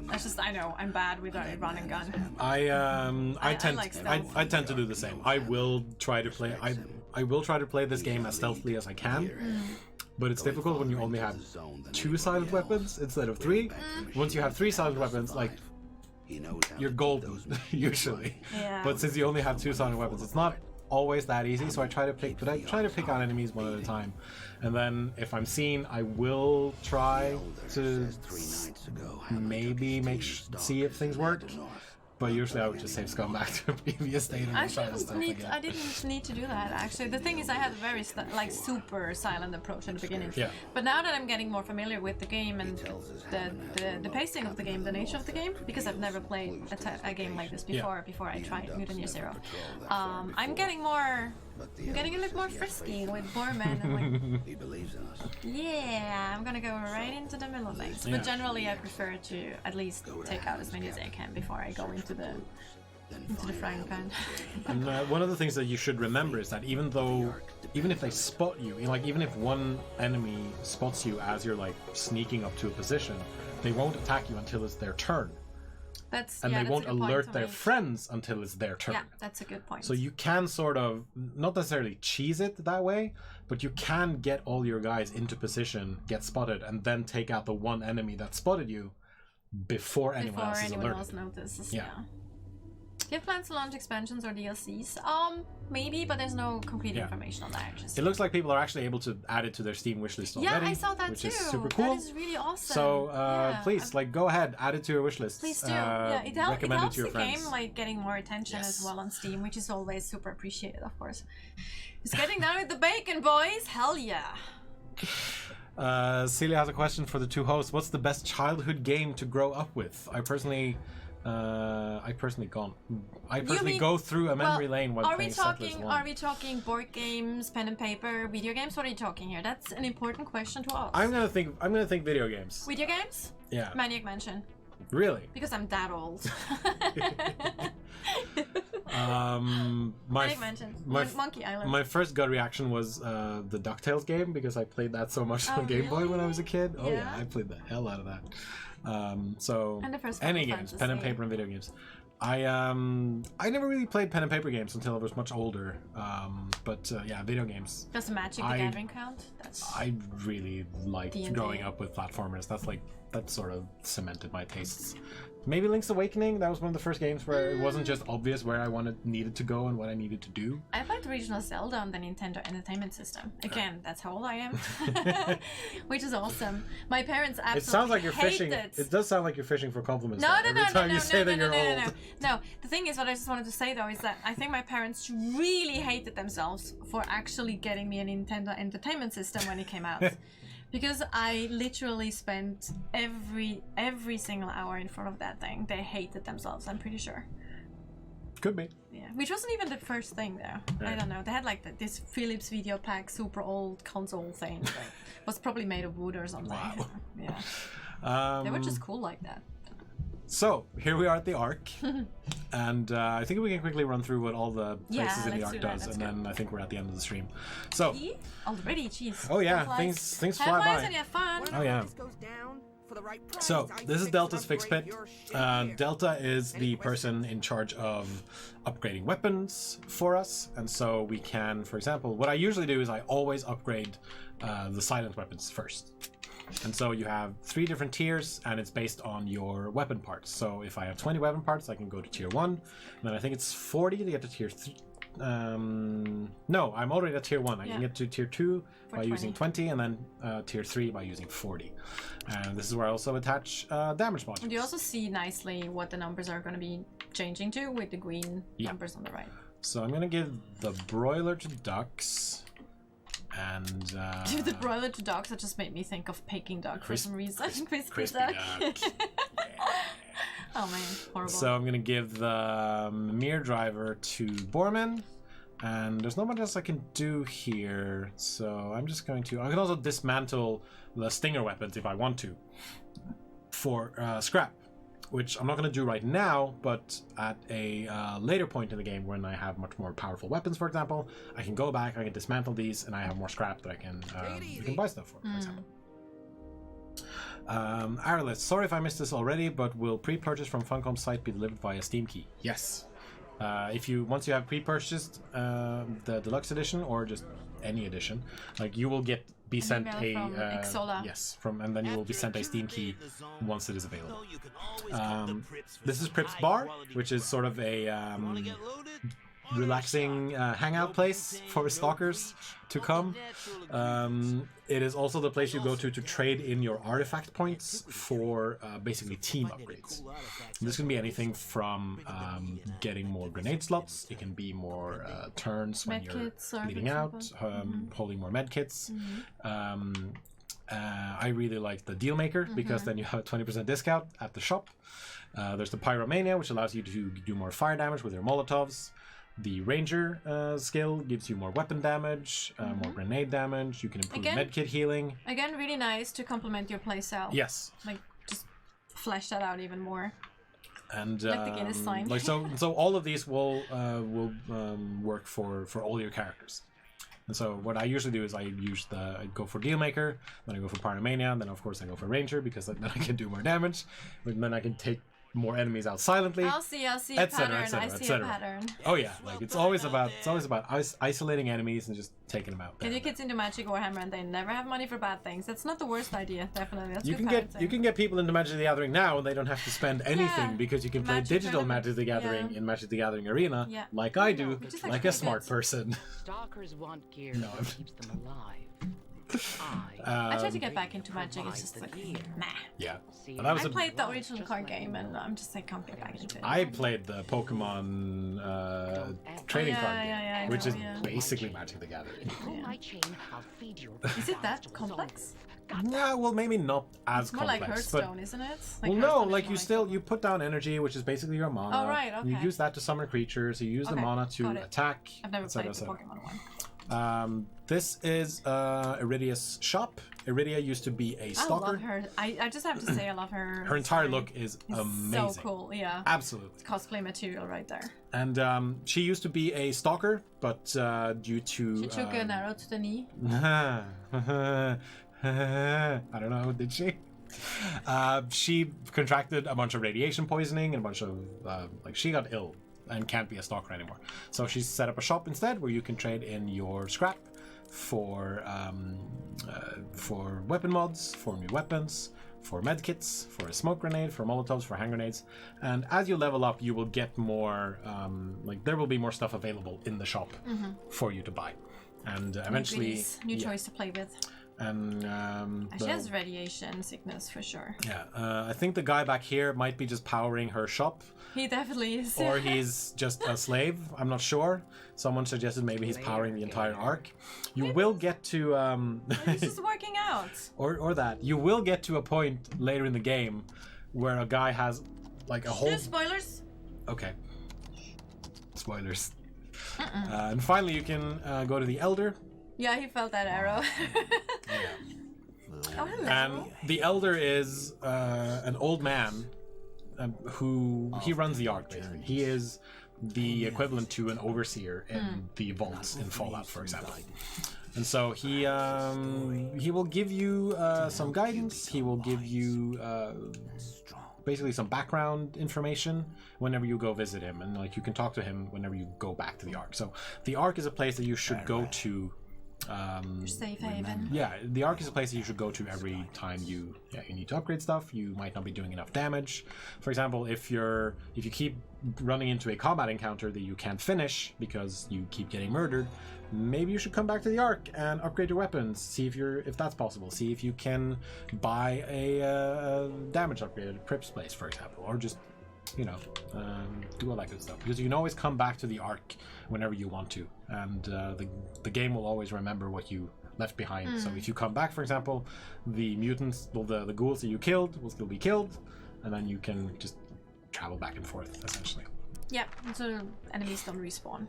That's just, I know, I'm bad with a run and gun. I tend to do the same. I will try to play I will try to play this game as stealthily as I can. But it's difficult when you only have 2 silent weapons instead of 3. Once you have 3 silent weapons, like, you're golden usually. Yeah. But since you only have 2 silent weapons, it's not always that easy. So I try to pick on enemies one at a time, and then if I'm seen, I will try to maybe see if things work. But usually I would just save scum back to a previous state and I try to stuff again. I didn't need to do that actually. The thing is, I had a very super silent approach at the beginning. Yeah. But now that I'm getting more familiar with the game and the pacing of the game, the nature of the game, because I've never played a game like this before. Before I tried Mutant Year Zero, I'm getting more I'm getting a little more frisky with Borman and like, He believes in us. yeah, I'm gonna go right into the middle lanes. Yeah. But generally I prefer to at least take out as many as I can before I go into the frying pan. And one of the things that you should remember is that even if they spot you, like even if one enemy spots you as you're like sneaking up to a position, they won't attack you until it's their turn. And they won't alert their friends until it's their turn. Yeah, that's a good point. So you can sort of, not necessarily cheese it that way, but you can get all your guys into position, get spotted, and then take out the one enemy that spotted you before anyone else is alerted. Notices. Yeah. Do you have plans to launch expansions or DLCs? Maybe, but there's no concrete information on that. It looks like people are actually able to add it to their Steam wishlist already. Yeah, I saw that which too. Is super cool. That is really awesome. So please, go ahead, add it to your wishlist. Please do. Yeah, it helps to your the friends. game like getting more attention as well on Steam, which is always super appreciated, of course. It's getting down with the bacon, boys. Hell yeah. Celia has a question for the two hosts. What's the best childhood game to grow up with? I personally go through a memory lane while playing Settlers 1. Are we talking board games, pen and paper, video games? What are you talking here? That's an important question to ask. I'm gonna think video games. Video games? Yeah. Maniac Mansion. Really? Because I'm that old. Maniac Mansion. Monkey Island. My first gut reaction was the DuckTales game because I played that so much on Game Boy when I was a kid. Oh yeah, I played the hell out of that. So and the first any games, pen and paper and video games. I never really played pen and paper games until I was much older. But yeah, video games. Does Magic the Gathering count? I really liked D&D. growing up with platformers. That sort of cemented my tastes. Maybe Link's Awakening. That was one of the first games where it wasn't just obvious where I needed to go and what I needed to do. I played the original Zelda on the Nintendo Entertainment System. Again, that's how old I am, which is awesome. My parents absolutely It sounds like you're fishing. it. It does sound like you're fishing for compliments. No, every time you say that you're old. No, the thing is, what I just wanted to say though is that I think my parents really hated themselves for actually getting me a Nintendo Entertainment System when it came out. Because I literally spent every single hour in front of that thing. They hated themselves, I'm pretty sure. Could be. Yeah, which wasn't even the first thing there. Right. I don't know. They had like this Philips Video Pack super old console thing that was probably made of wood or something. Wow. Yeah. They were just cool like that. So here we are at the Ark, and I think we can quickly run through what all the places in the Ark does, and then I think we're at the end of the stream. So already, jeez. Oh yeah, things fly by. And have fun. Oh yeah. So this is Delta's Fix Pit. Delta is the person in charge of upgrading weapons for us, and so we can, for example, what I usually do is I always upgrade the silent weapons first. And so you have 3 different tiers, and it's based on your weapon parts. So if I have 20 weapon parts, I can go to tier 1. And then I think it's 40 to get to tier 3. No, I'm already at tier 1. I can get to tier 2 by using 20, and then tier 3 by using 40. And this is where I also attach damage modules. And you also see nicely what the numbers are going to be changing to with the green numbers on the right. So I'm going to give the broiler to ducks. And give the broiler to dogs. That just made me think of Peking duck for some reason. Crispy duck. Oh man, horrible. So I'm gonna give the Mir driver to Borman, and there's not much else I can do here. So I'm just going to. I can also dismantle the stinger weapons if I want to for scrap, which I'm not going to do right now, but at a later point in the game when I have much more powerful weapons, for example, I can go back, I can dismantle these, and I have more scrap that I can buy stuff for example. Aralis, sorry if I missed this already, but will pre-purchase from Funcom's site be delivered via Steam key? Yes. Once you have pre-purchased the deluxe edition or just any edition, like you will be sent a and then you will be sent a Steam key once it is available. This is Prip's Bar, which is sort of a relaxing hangout place for stalkers to come. It is also the place you go to trade in your artifact points for basically team upgrades. This can be anything from getting more grenade slots, it can be more turns when you're bleeding out, holding more medkits. I really like the Deal Maker because then you have a 20% discount at the shop. There's the Pyromania, which allows you to do more fire damage with your Molotovs. The Ranger skill gives you more weapon damage, more grenade damage. You can improve medkit healing. Again, really nice to complement your playstyle. Yes. Like, just flesh that out even more. And like the Guinness sign. like so all of these will work for all your characters. And so what I usually do is I go for Dealmaker, then I go for Parnomania, and then of course I go for Ranger because then I can do more damage, and then I can take more enemies out silently. I'll see a pattern. I see a pattern. Oh yeah, like it's always about isolating enemies and just taking them out. Get your kids into Magic Warhammer and they never have money for bad things. That's not the worst idea, definitely. That's you can get people into Magic the Gathering now and they don't have to spend anything because you can play digital Magic the Gathering in Magic the Gathering Arena, like I do, like a smart person. Stalkers want gear that keeps them alive. I tried to get back into Magic, it's just like, nah. Yeah. I played the original card game and I'm just like, can't get back into it. I played the Pokemon trading card game, which is basically Magic the Gathering. Is it that complex? Yeah, well, maybe not as complex. It's more like Hearthstone, isn't it? Like well, no, like you put down energy, which is basically your mana. Oh, right, okay. You use that to summon creatures, you use the mana to attack. I've never played the Pokemon one. This is Iridia's shop. Iridia used to be a stalker. I love her. I just have to say I love her. Her entire look is amazing. So cool, yeah. Absolutely. It's cosplay material right there. And she used to be a stalker, but due to... She took an arrow to the knee. I don't know, did she? She contracted a bunch of radiation poisoning and a bunch of... she got ill and can't be a stalker anymore. So she's set up a shop instead where you can trade in your scrap for weapon mods, for new weapons, for medkits, for a smoke grenade, for molotovs, for hand grenades. And as you level up, you will get more, there will be more stuff available in the shop for you to buy. And eventually... New choice to play with. And she has radiation sickness for sure. Yeah, I think the guy back here might be just powering her shop. He definitely is. Or he's just a slave. I'm not sure. Someone suggested maybe he's powering the entire arc. You will get to he's just working out. Or that you will get to a point later in the game where a guy has like a whole. Spoilers. Okay. Spoilers. And finally, you can go to the Elder. Yeah, he felt that arrow. Oh, hello. And the Elder is an old man who he runs the Ark. Basically, he is the equivalent to an overseer in the vaults in Fallout, for example. And so he will give you some guidance. He will give you basically some background information whenever you go visit him, and like you can talk to him whenever you go back to the Ark. So the Ark is a place that you should go to. Safe haven. Yeah, the Ark is a place that you should go to every time you need to upgrade stuff. You might not be doing enough damage. For example, if you keep running into a combat encounter that you can't finish because you keep getting murdered, maybe you should come back to the Ark and upgrade your weapons. See if that's possible. See if you can buy a damage upgrade at Prip's place, for example, or just do all that good stuff, because you can always come back to the Ark whenever you want to, and the game will always remember what you left behind. So if you come back, for example, the mutants, the ghouls that you killed will still be killed, and then you can just travel back and forth essentially. Yeah, so enemies don't respawn.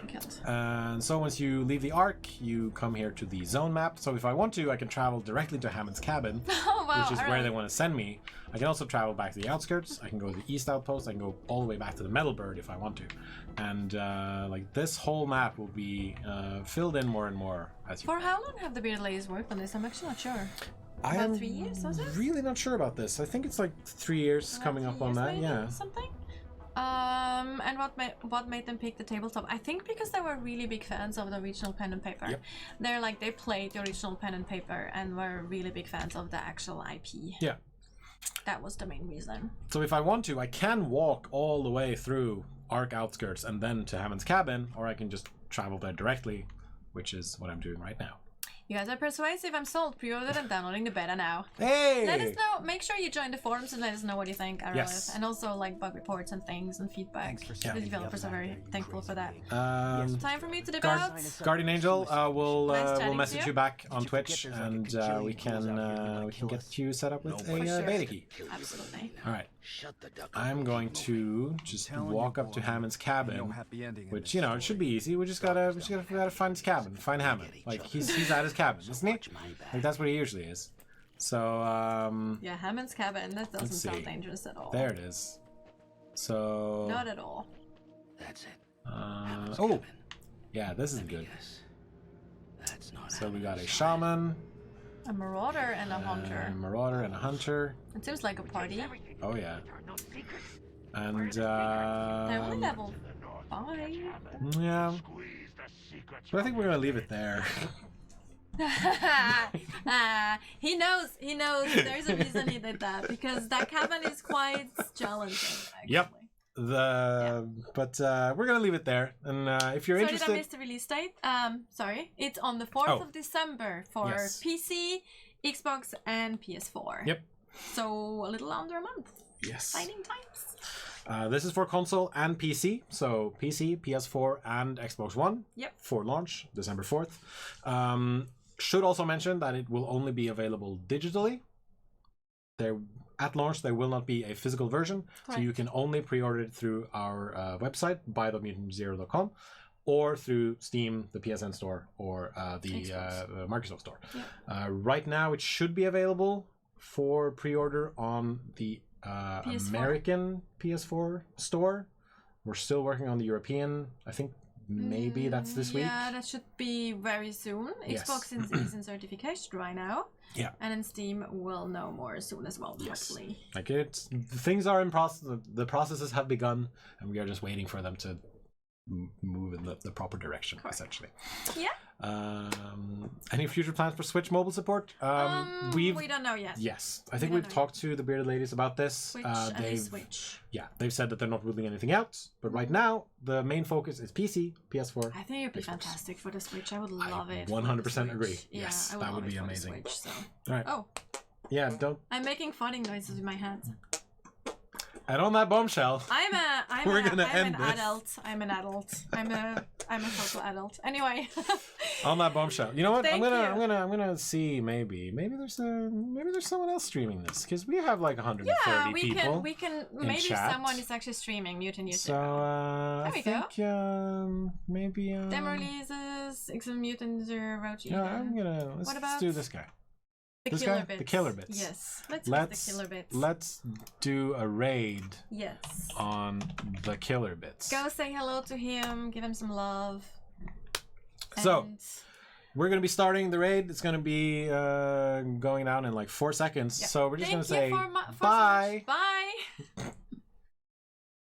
Killed. And so once you leave the Ark, you come here to the zone map. So if I want to, I can travel directly to Hammond's cabin, which is where they want to send me. I can also travel back to the outskirts. I can go to the east outpost. I can go all the way back to the Metal Bird if I want to. And this whole map will be filled in more and more as you. For how long have the Bearded Ladies worked on this? I'm actually not sure. I am 3 years, was it? Really not sure about this. I think it's like 3 years coming up on that. Yeah. Something. And what made them pick the tabletop? I think because they were really big fans of the original pen and paper. Yep. They played the original pen and paper and were really big fans of the actual IP. Yeah. That was the main reason. So if I want to, I can walk all the way through Ark outskirts and then to Hammond's cabin, or I can just travel there directly, which is what I'm doing right now. You guys are persuasive. I'm sold. Pre-ordered and downloading the beta now. Hey! Let us know. Make sure you join the forums and let us know what you think, Arrowith. Yes. And also like bug reports and things and feedback. The developers are very thankful for that. Time for me to dip out. Guardian Angel, we'll chatting message to you back on Twitch, and we can get you set up with a beta key. Absolutely. All right. I'm going to just walk up to Hammond's cabin, which it should be easy. We gotta find his cabin, find Hammond. Like he's at his cabin, isn't he? Like that's what he usually is. So yeah, Hammond's cabin. That doesn't sound dangerous at all. There it is. So not at all. That's it. Oh, yeah, this is good. So we got a shaman, a marauder, and a hunter. A marauder and a hunter. It seems like a party. Oh yeah. And they're only level 5. Yeah. But I think we're gonna leave it there. He knows there's a reason he did that, because that cabin is quite challenging, actually. Yep. But we're gonna leave it there, and if you're interested. Did I miss the release date? Sorry, it's on the 4th of December for PC, Xbox, and PS4. Yep. So a little under a month. Yes. Exciting times. This is for console and PC, so PC, PS4, and Xbox One. Yep. For launch, December 4th. Should also mention that it will only be available digitally. At launch, there will not be a physical version, so you can only pre-order it through our website, buy.mutantzero.com, or through Steam, the PSN store, or the Microsoft store. Yep. Right now, it should be available for pre-order on the PS4? American PS4 store. We're still working on the European. I think maybe that's this week. Yeah, that should be very soon. Yes. Xbox is in certification right now. Yeah. And then Steam will know more soon as well, hopefully. Like things are in process. The processes have begun, and we are just waiting for them to move in the proper direction, essentially. Yeah. Any future plans for Switch mobile support? We don't know yet. Yes, I think we've talked to the bearded ladies about this. Switch. Yeah, they've said that they're not ruling anything out. But right now, the main focus is PC, PS4. I think it'd be fantastic for the Switch. I would love it. 100% agree. Yeah, yes, that would be amazing. Switch, so. All right. Oh. Yeah, don't. I'm making farting noises with my hands. And on that bombshell, I'm an adult. I'm a total adult. Anyway. On that bombshell. You know what? I'm gonna see maybe there's someone else streaming this, because we have like 130 people. We can maybe chat. Someone is actually streaming Mutant Year So Zero. I think maybe demo releases, Mutant Zero. Yeah, let's do this guy. The killer bits. Yes. Let's the killer bits. Let's do a raid. Yes. On the killer bits. Go say hello to him. Give him some love. So we're gonna be starting the raid. It's gonna be going down in like 4 seconds. Yeah. So we're just gonna say bye. Bye.